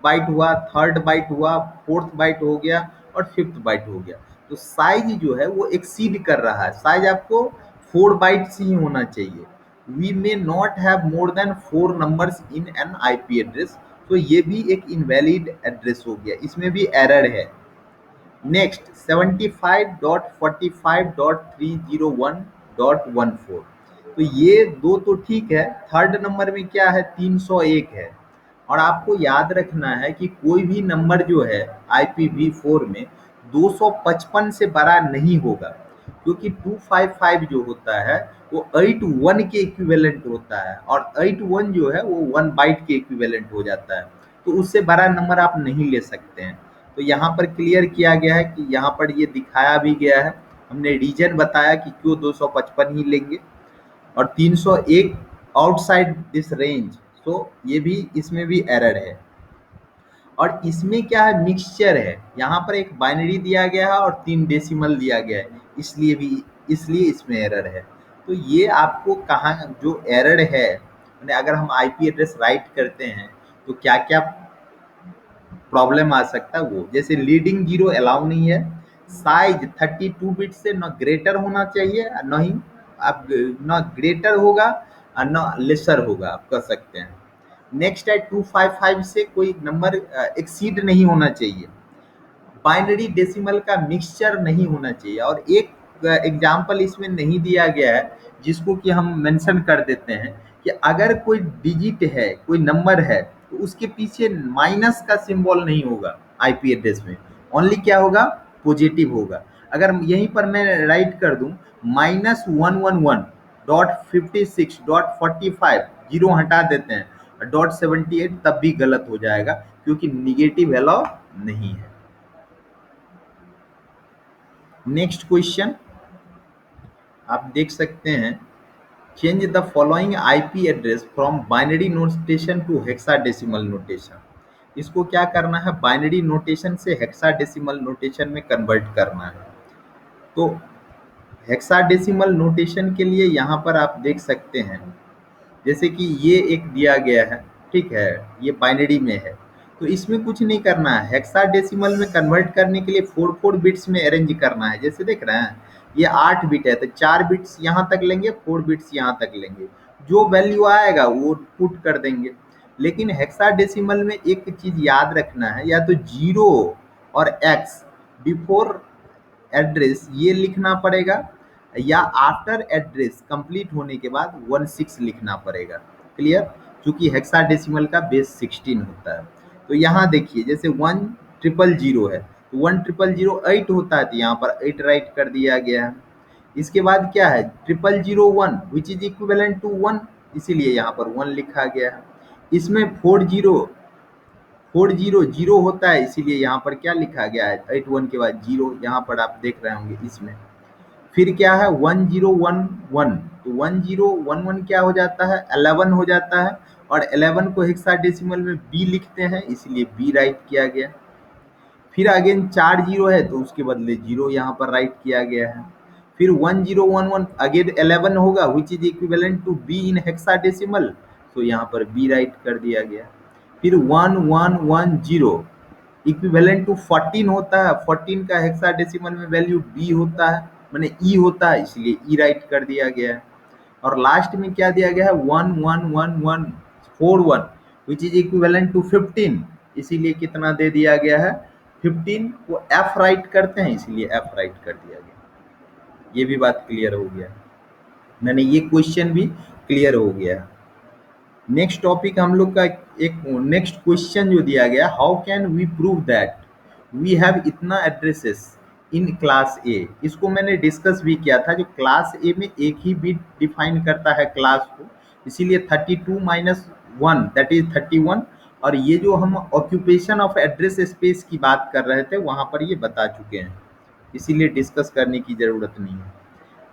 बाइट हुआ, थर्ड बाइट हुआ, फोर्थ बाइट हो गया और फिफ्थ बाइट हो गया। तो साइज जो है वो एक्सीड कर रहा है, साइज आपको 4 बाइट्स ही होना चाहिए। We may not have more than 4 numbers in an IP address. तो ये भी एक इनवैलिड एड्रेस हो गया, इसमें भी एरर है। नेक्स्ट 75.45.301.14, तो ये दो तो ठीक है। थर्ड नंबर में क्या है, 301 है। और आपको याद रखना है कि कोई भी नंबर जो है IPv4 में 255 से बड़ा नहीं होगा, क्योंकि 255 जो होता है वो 81 के इक्विवेलेंट होता है, और 81 जो है वो 1 बाइट के इक्विवेलेंट हो जाता है। तो उससे बड़ा नंबर आप नहीं ले सकते हैं। तो यहाँ पर क्लियर किया गया है कि यहाँ पर ये दिखाया भी गया है, हमने रीजन बताया कि क्यों 255 ही लेंगे, और 301 आउटसाइड दिस रेंज, तो ये भी, इसमें भी एरर है। और इसमें क्या है, मिक्सचर है, यहाँ पर एक बाइनरी दिया गया है और 3 डेसिमल दिया गया है, इसलिए इसमें एरर है। तो ये आपको कहाँ जो एरर है, मैंने अगर हम आईपी एड्रेस राइट करते हैं तो क्या क्या प्रॉब्लम आ सकता है, वो जैसे लीडिंग जीरो अलाउ नहीं है, साइज 32 बिट से न ग्रेटर होना चाहिए, न ही आप न ग्रेटर होगा और न लेसर होगा, आप कर सकते हैं। नेक्स्ट है 255 से कोई नंबर एक्सीड नहीं होना चाहिए, बाइनरी डेसिमल का मिक्सचर नहीं होना चाहिए, और एक एग्जाम्पल इसमें नहीं दिया गया है जिसको कि हम मेंशन कर देते हैं कि अगर कोई डिजिट है, कोई नंबर है, तो उसके पीछे माइनस का सिंबल नहीं होगा आईपी एड्रेस में, ओनली क्या होगा, पॉजिटिव होगा। अगर यहीं पर मैं राइट कर दूं -111.56.45, जीरो हटा देते हैं, .78, तब भी गलत हो जाएगा क्योंकि निगेटिव अलाउ नहीं है। नेक्स्ट क्वेश्चन आप देख सकते हैं, change the following IP address from binary notation to hexadecimal notation. इसको क्या करना है, बाइनरी नोटेशन से हेक्साडेसिमल नोटेशन में कन्वर्ट करना है। तो हेक्साडेसिमल नोटेशन के लिए यहाँ पर आप देख सकते हैं, जैसे कि ये एक दिया गया है, ठीक है, ये बाइनरी में है, तो इसमें कुछ नहीं करना है, हेक्साडेसिमल में कन्वर्ट करने के लिए 4 बिट्स में अरेंज करना है। जैसे देख रहे हैं ये 8 बिट है, तो 4 बिट्स यहाँ तक लेंगे, 4 बिट्स यहाँ तक लेंगे, जो वैल्यू आएगा वो पुट कर देंगे। लेकिन हेक्साडेसिमल में एक चीज याद रखना है, या तो जीरो और एक्स बिफोर एड्रेस ये लिखना पड़ेगा, या आफ्टर एड्रेस कंप्लीट होने के बाद 16 लिखना पड़ेगा। क्लियर, क्योंकि हेक्साडेसिमल का बेस 16 होता है। तो यहाँ देखिए जैसे 1000 है, तो 1000 8 होता है, तो यहाँ पर 8 राइट कर दिया गया है। इसके बाद क्या है 0001 विच इज इक्विवेलेंट टू 1, इसीलिए यहाँ पर 1 लिखा गया है। इसमें 400 होता है, इसीलिए यहाँ पर क्या लिखा गया है, 81 के बाद 0, यहाँ पर आप देख रहे होंगे इसमें। फिर क्या है 1011, तो 1011 क्या हो जाता है, 11 हो जाता है, और 11 को हेक्साडेसिमल में बी लिखते हैं, इसलिए बी राइट किया गया। फिर अगेन 4 जीरो है, तो उसके बदले 0 यहाँ पर राइट किया गया है। फिर 1011 अगेन 11 होगा which is equivalent to B in hexadecimal, तो यहाँ पर बी राइट कर दिया गया। फिर 1110 इक्विवेलेंट टू 14 होता है, 14 का हेक्साडेसिमल में वैल्यू बी होता है, मैंने ई होता है, इसलिए ई राइट कर दिया गया है। और लास्ट में क्या दिया गया है 111141 विच इज इक्विवेलेंट टू 15, इसीलिए कितना दे दिया गया है 15 को एफ राइट करते हैं, इसीलिए एफ राइट कर दिया गया। ये भी बात क्लियर हो गया, मैंने ये क्वेश्चन भी क्लियर हो गया। नेक्स्ट टॉपिक हम लोग का एक नेक्स्ट क्वेश्चन जो दिया गया, how can we prove that we have इतना एड्रेसेस इन क्लास ए। इसको मैंने डिस्कस भी किया था, जो क्लास ए में एक ही बिट डिफाइन करता है क्लास को, इसीलिए 32 माइनस 1 दैट इज 31। और ये जो हम ऑक्यूपेशन ऑफ एड्रेस स्पेस की बात कर रहे थे वहाँ पर ये बता चुके हैं, इसीलिए डिस्कस करने की ज़रूरत नहीं है।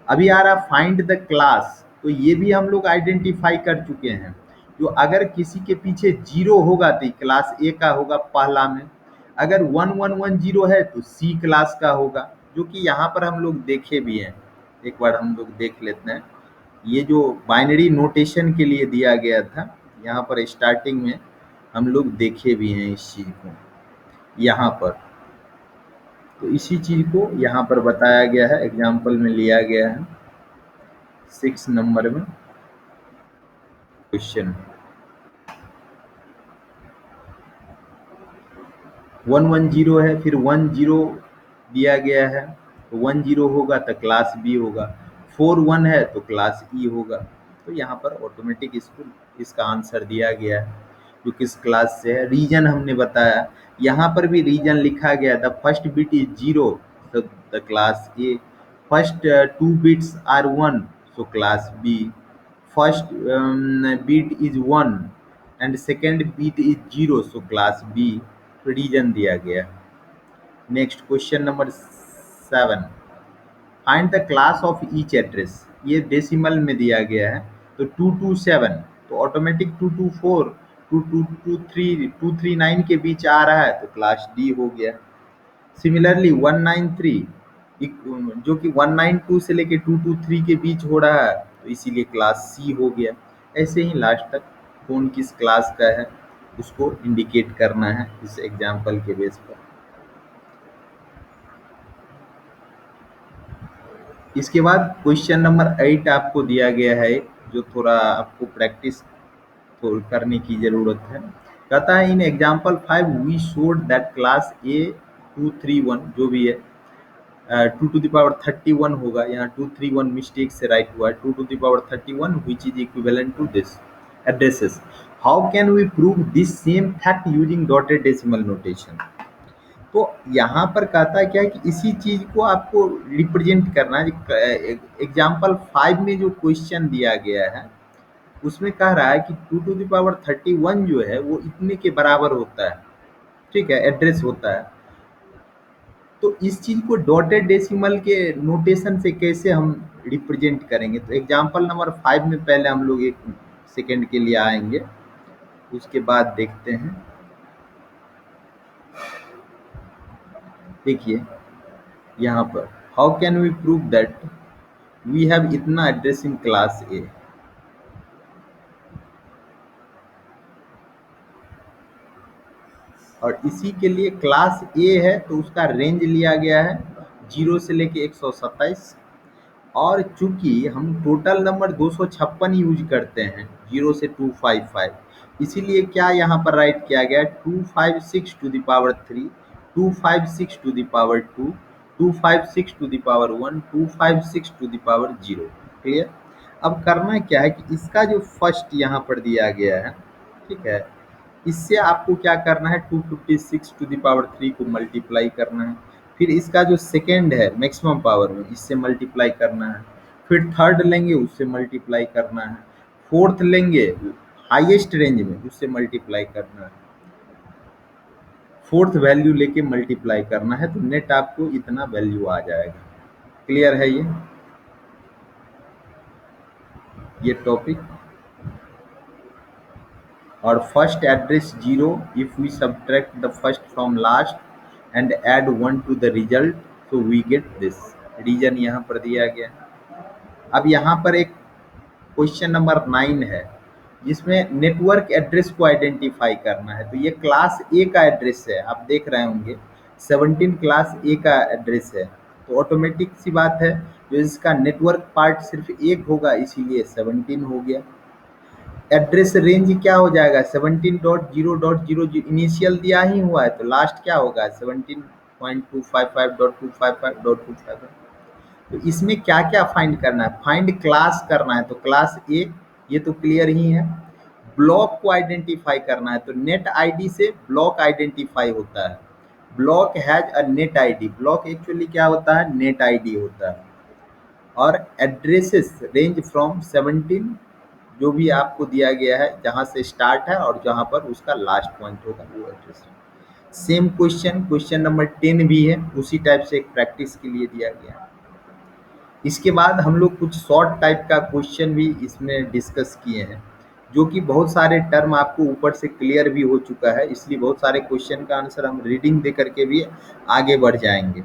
अभी आ रहा फाइंड द क्लास, तो ये भी हम लोग आइडेंटिफाई कर चुके हैं, जो अगर किसी के पीछे 0 होगा तो क्लास ए का होगा पहला में, अगर 1110 है तो सी क्लास का होगा, जो कि यहाँ पर हम लोग देखे भी हैं। एक बार हम लोग देख लेते हैं, ये जो बाइनरी नोटेशन के लिए दिया गया था, यहाँ पर स्टार्टिंग में हम लोग देखे भी हैं इस चीज़ को यहाँ पर। तो इसी चीज़ को यहाँ पर बताया गया है, एग्जाम्पल में लिया गया है 6 नंबर में क्वेश्चन। 110 है, फिर 10 दिया गया है, तो 10 होगा तो क्लास बी होगा, 41 है तो क्लास ई होगा। तो यहाँ पर ऑटोमेटिक इसका आंसर दिया गया है, जो किस क्लास से है। रीजन हमने बताया, यहाँ पर भी रीजन लिखा गया, द फर्स्ट बिट इज 0 तो the class A, first 2 bits are 1 so class B, first bit is 1 and second bit is 0 so class B, reason दिया गया। Next question number 7, find the class of each address. ये decimal में दिया गया है, तो 227 तो ऑटोमेटिक 224 2223 239 के बीच आ रहा है, तो क्लास डी हो गया। सिमिलरली 193 जो कि 192 से लेके 223 के बीच हो रहा है, तो इसीलिए क्लास सी हो गया। ऐसे ही लास्ट तक कौन किस क्लास का है उसको इंडिकेट करना है इस एग्जाम्पल के बेस पर। इसके बाद क्वेश्चन नंबर 8 आपको दिया गया है, जो थोड़ा आपको प्रैक्टिस तो करने की ज़रूरत है। कहता है in example 5 we showed that class A 231 जो भी है 2 to the power 31 होगा, यहाँ 231 मिस्टेक से राइट हुआ है, 2 to the power 31 which is equivalent to this addresses. How can we prove this same fact using dotted decimal notation. तो यहाँ पर कहता है क्या है कि इसी चीज को आपको रिप्रेजेंट करना है। एग्जाम्पल 5 में जो क्वेश्चन दिया गया है उसमें कह रहा है कि 2 to the power 31 जो है वो इतने के बराबर होता है, ठीक है, एड्रेस होता है। तो इस चीज को डॉटेड डेसिमल के नोटेशन से कैसे हम रिप्रेजेंट करेंगे, तो एग्जाम्पल नंबर 5 में पहले हम लोग एक सेकेंड के लिए आएंगे, उसके बाद देखते हैं। देखिए यहाँ पर how can we prove that we have इतना एड्रेस इन क्लास ए। और इसी के लिए क्लास ए है तो उसका रेंज लिया गया है 0 से लेके 127। और चूंकि हम टोटल नंबर 256 यूज करते हैं 0 से 255, इसीलिए क्या यहाँ पर राइट किया गया 256 to the power 3, 256 to the power 2, 256 to the power 1, 256 to the power 0। Clear. अब करना क्या है कि इसका जो फर्स्ट यहाँ पर दिया गया है, ठीक है, इससे आपको क्या करना है 256 to the power 3 को मल्टीप्लाई करना है। फिर इसका जो सेकेंड है मैक्सिमम पावर में, इससे मल्टीप्लाई करना है। फिर थर्ड लेंगे उससे मल्टीप्लाई करना है। फोर्थ लेंगे हाईएस्ट रेंज में, उससे मल्टीप्लाई करना है। फोर्थ वैल्यू लेके मल्टीप्लाई करना है, तो नेट आपको इतना वैल्यू आ जाएगा। क्लियर है ये टॉपिक। और first address 0 if we subtract the first from last and add 1 to the result, so we get this। Reason यहाँ पर दिया गया। अब यहाँ पर एक क्वेश्चन नंबर 9 है जिसमें नेटवर्क एड्रेस को आइडेंटिफाई करना है। तो ये क्लास ए का एड्रेस है, आप देख रहे होंगे 17 क्लास ए का एड्रेस है, तो ऑटोमेटिक सी बात है जो इसका नेटवर्क पार्ट सिर्फ एक होगा, इसीलिए 17 हो गया। एड्रेस रेंज क्या हो जाएगा 17.0.00 इनिशियल दिया ही हुआ है, तो लास्ट क्या होगा 17.255.255.255। तो इसमें क्या क्या फाइंड करना है, फाइंड क्लास करना है, तो क्लास ए ये तो क्लियर ही है। ब्लॉक को आइडेंटिफाई करना है, तो नेट आईडी से ब्लॉक आइडेंटिफाई होता है। Block has a net ID, block actually क्या होता है नेट आईडी होता है। और एड्रेसेस रेंज फ्रॉम 17 जो भी आपको दिया गया है जहाँ से स्टार्ट है और जहाँ पर उसका लास्ट पॉइंट होगा वो एड्रेस। सेम क्वेश्चन नंबर 10 भी है, उसी टाइप से एक प्रैक्टिस के लिए दिया गया है। इसके बाद हम लोग कुछ शॉर्ट टाइप का क्वेश्चन भी इसमें डिस्कस किए हैं, जो कि बहुत सारे टर्म आपको ऊपर से क्लियर भी हो चुका है, इसलिए बहुत सारे क्वेश्चन का आंसर हम रीडिंग दे करके भी आगे बढ़ जाएंगे।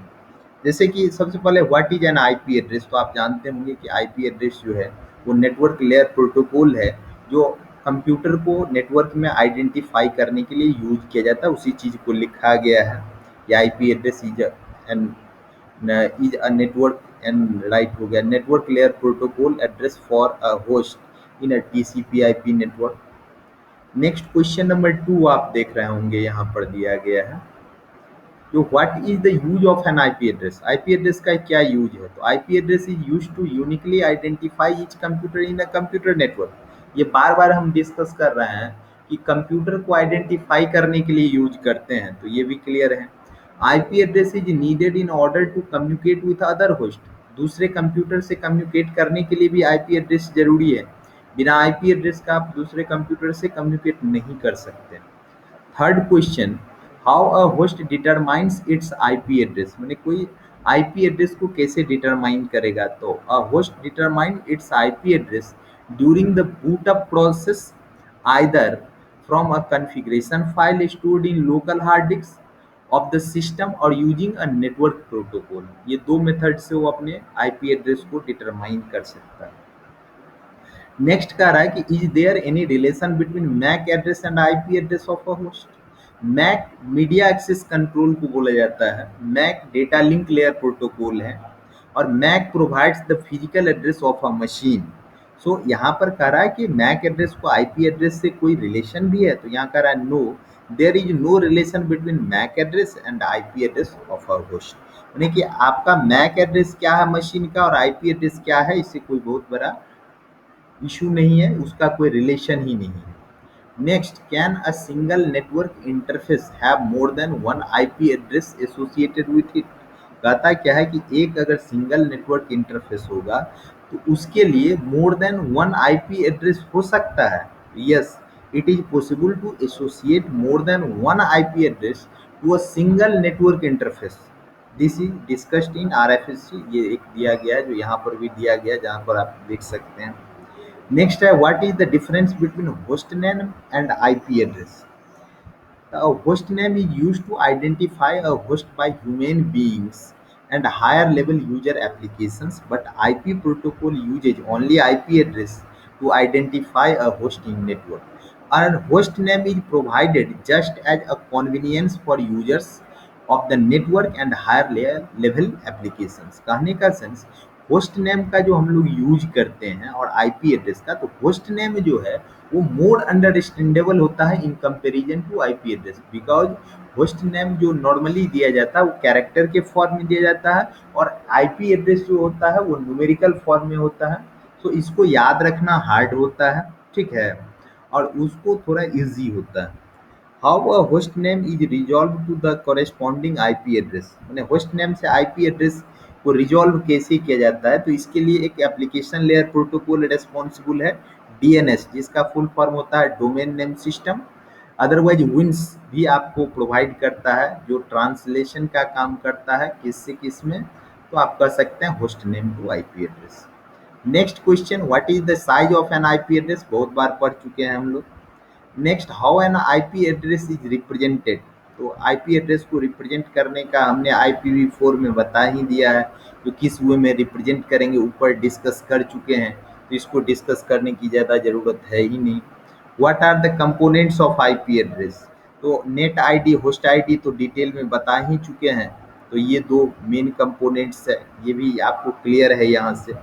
जैसे कि सबसे पहले what is an IP address, तो आप जानते होंगे कि आईपी एड्रेस जो है वो नेटवर्क लेयर प्रोटोकॉल है जो कंप्यूटर को नेटवर्क में आइडेंटिफाई करने के लिए यूज किया जाता है, उसी चीज़ को लिखा गया है। ये IP address is a network and right हो गया network layer protocol address for a host in a टीसीपी/आईपी network. Next question number 2 आप देख रहे होंगे यहाँ पर दिया गया है, तो what is the use of an IP address. IP address का क्या यूज है, तो IP address is use to uniquely identify each computer in a computer network. ये बार बार हम डिस्कस कर रहे हैं कि कंप्यूटर को आइडेंटिफाई करने के लिए यूज करते हैं, तो ये भी क्लियर है। IP address is needed in order to communicate with other host, दूसरे कंप्यूटर से कम्युनिकेट करने के लिए भी आईपी एड्रेस जरूरी है। बिना आईपी एड्रेस का आप दूसरे कंप्यूटर से कम्युनिकेट नहीं कर सकते। Third question, how a host determines it's IP address, मैंने कोई आईपी एड्रेस को कैसे डिटरमाइन करेगा, तो a host determine its IP address during the boot up process either from a configuration file stored in local hard disk of the system और using a network protocol. ये दो method से वो अपने आईपी एड्रेस को determine कर सकता है। नेक्स्ट कह रहा है कि is there any relation between MAC address and IP address of a host. MAC media access control को बोला जाता है, MAC data link layer protocol है, और MAC provides the physical address of a machine. So यहाँ पर कह रहा है कि मैक एड्रेस को आईपी एड्रेस से कोई रिलेशन भी है, तो यहाँ कह रहा है no, there is no relation between MAC address and IP address of a host. यानी कि आपका मैक एड्रेस क्या है मशीन का और आईपी एड्रेस क्या है, इससे कोई बहुत बड़ा इशू नहीं है, उसका कोई रिलेशन ही नहीं है। Next, can a single network interface have more than one IP address associated with it. कहता क्या है कि एक अगर सिंगल नेटवर्क इंटरफेस होगा तो उसके लिए more than one IP address हो सकता है। Yes, it is possible to associate more than one IP address to a single network interface. This is discussed in RFSC, ये एक दिया गया है जो यहाँ पर भी दिया गया है, जहाँ पर आप देख सकते हैं। नेक्स्ट है what is the difference between host name and IP address. A host name is used to identify a host by human beings and higher level user applications, but IP protocol uses only IP address to identify a host in network. And host name is provided just as a convenience for users of the network and higher level applications। कहने का sense, host name का जो हम लोग use करते हैं और IP address का, तो होस्ट नेम जो है वो मोर अंडरस्टैंडेबल होता है in comparison to IP address, because host name जो नॉर्मली दिया जाता है वो कैरेक्टर के फॉर्म में दिया जाता है और आईपी एड्रेस जो होता है वो न्यूमेरिकल फॉर्म में होता है। तो इसको याद रखना हार्ड होता है, ठीक है, और उसको थोड़ा इजी होता है। How a host name is resolve to the corresponding IP address, मैंने होस्ट नेम से आईपी एड्रेस को रिजॉल्व कैसे किया जाता है, तो इसके लिए एक एप्लीकेशन लेयर प्रोटोकॉल रेस्पॉन्सिबल है, डीएनएस, जिसका फुल फॉर्म होता है डोमेन नेम सिस्टम। अदरवाइज विंस भी आपको प्रोवाइड करता है जो ट्रांसलेशन का काम करता है किससे किस में, तो आप कह सकते हैं host name to IP address. Next question, what is the size of an IP address, बहुत बार पढ़ चुके हैं हम लोग। Next, how an IP address is represented, तो आईपी एड्रेस को रिप्रेजेंट करने का हमने IPv4 में बता ही दिया है, तो किस वे में रिप्रेजेंट करेंगे ऊपर डिस्कस कर चुके हैं, तो इसको डिस्कस करने की ज़्यादा ज़रूरत है ही नहीं। What are the components of IP address, तो नेट आईडी होस्ट आईडी तो डिटेल में बता ही चुके हैं, तो ये दो मेन कंपोनेंट्स है, ये भी आपको क्लियर है यहाँ से।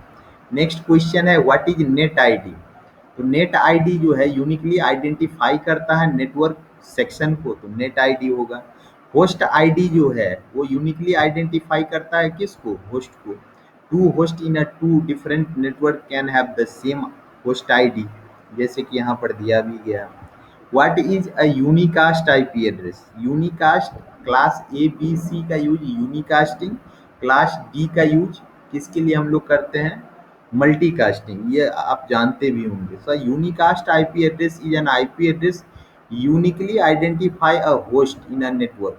नेक्स्ट क्वेश्चन है व्हाट इज नेट आईडी, तो नेट आईडी जो है यूनिकली आइडेंटिफाई करता है नेटवर्क सेक्शन को, तो नेट आईडी होगा। होस्ट आईडी जो है वो यूनिकली आइडेंटिफाई करता है किसको, होस्ट को। Two host in a two different network can have the same host ID, जैसे कि यहाँ पर दिया भी गया। What is a unicast IP address, unicast class A B C का यूज यूनिकास्टिंग, क्लास डी का यूज किसके लिए हम लोग करते हैं, मल्टीकास्टिंग, ये आप जानते भी होंगे। So unicast IP address is an IP address uniquely identify a host in a network,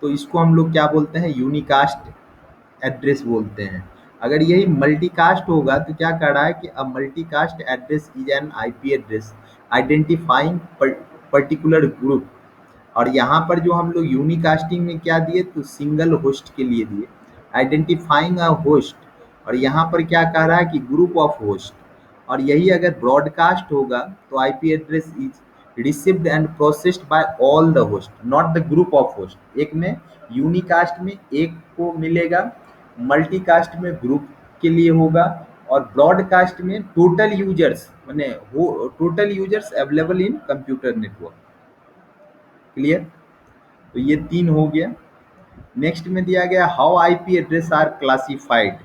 तो इसको हम लोग क्या बोलते हैं, यूनिकास्ट एड्रेस बोलते हैं। अगर यही मल्टीकास्ट होगा तो क्या कर रहा है कि a multicast address is an IP address identifying particular group, और यहाँ पर जो हम लोग यूनिकास्टिंग में क्या दिए, तो सिंगल होस्ट के लिए दिए आइडेंटिफाइंग अ होस्ट, और यहाँ पर क्या कह रहा है कि ग्रुप ऑफ होस्ट। और यही अगर ब्रॉडकास्ट होगा तो IP address is received and processed bye all the host not the group of host. एक में यूनिकास्ट में एक को मिलेगा, मल्टीकास्ट में ग्रुप के लिए होगा, और ब्रॉडकास्ट में टोटल यूजर्स माने वो total users available in computer network. Clear, तो ये तीन हो गया। नेक्स्ट में दिया गया how IP address are classified,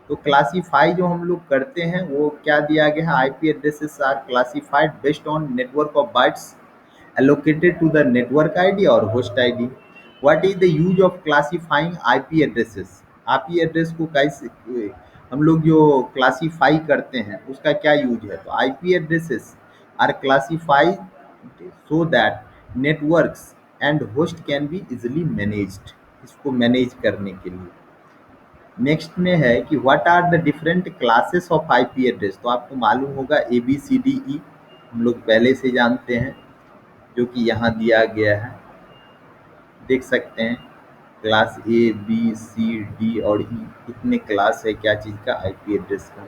तो क्लासीफाई जो हम लोग करते हैं वो क्या दिया गया है, IP addresses are classified based on network of bytes allocated to the network ID और host ID। What is the use of classifying IP addresses? IP address को कैसे हम लोग जो क्लासीफाई करते हैं उसका क्या यूज है, तो IP addresses are classified so that networks and host can be easily managed, इसको मैनेज करने के लिए। नेक्स्ट में है कि what are the different classes of IP address. तो आपको मालूम होगा ए बी सी डी ई, हम लोग पहले से जानते हैं, जो कि यहाँ दिया गया है, देख सकते हैं। Class A B C D और ई, इतने क्लास है क्या चीज़ का, आईपी एड्रेस का।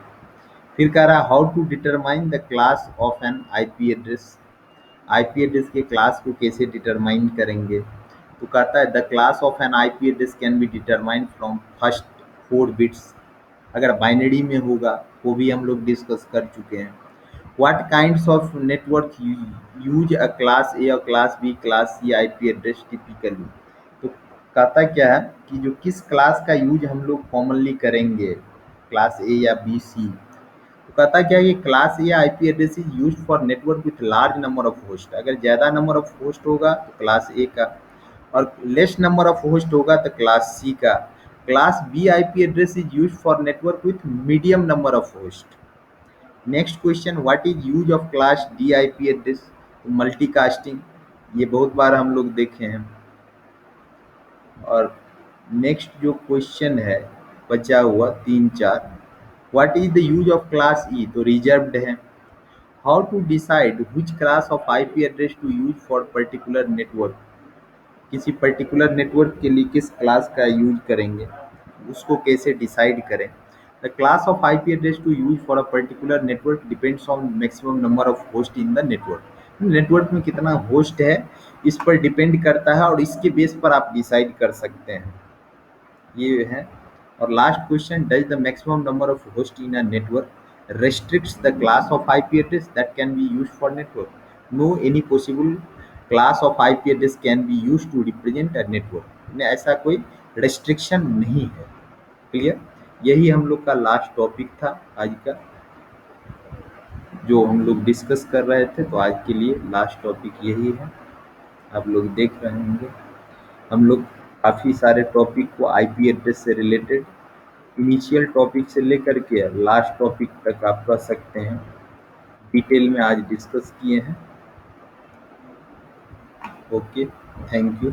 फिर कह रहा है how to determine the class of an IP address. IP address के क्लास को कैसे डिटरमाइन करेंगे। तो कहता है the class of an IP address can be determined from first 4 bits. अगर बाइनरी में होगा वो भी हम लोग डिस्कस कर चुके हैं। What kinds of network use a class A और class B class C IP address typically. तो कहता क्या है कि जो किस क्लास का यूज हम लोग कॉमनली करेंगे, क्लास ए या बी सी। तो कहता क्या है कि class A IP address is used for network with large number of host. अगर ज़्यादा नंबर ऑफ होस्ट होगा तो क्लास ए का, और लेस नंबर ऑफ होस्ट होगा तो क्लास सी का। Class B IP address is used for network with medium number of host. Next question, what is use of class D IP address. तो multicasting, ये बहुत बार हम लोग देखे हैं। और नेक्स्ट जो क्वेश्चन है बचा हुआ 3-4, what is the use of class E. तो रिजर्व्ड है। How to decide which class of IP address to use for particular network. किसी पर्टिकुलर नेटवर्क के लिए किस क्लास का यूज करेंगे, उसको कैसे डिसाइड करें। The class of IP address to use for a particular network depends on maximum number of host in the network. Network में कितना होस्ट है इस पर डिपेंड करता है, और इसके बेस पर आप डिसाइड कर सकते हैं, ये है। और last question, does the maximum number of host in a network restricts the class of IP address that can be used for network. No, any possible class of IP address can be used to represent a network. में ऐसा कोई restriction नहीं है। Clear, यही हम लोग का last topic था आज का, जो हम लोग डिस्कस कर रहे थे। तो आज के लिए लास्ट टॉपिक यही है, आप लोग देख रहे होंगे। हम लोग काफ़ी सारे टॉपिक को आईपी एड्रेस से रिलेटेड, इनिशियल टॉपिक से लेकर के लास्ट टॉपिक तक आप कर सकते हैं, डिटेल में आज डिस्कस किए हैं। Okay, thank you.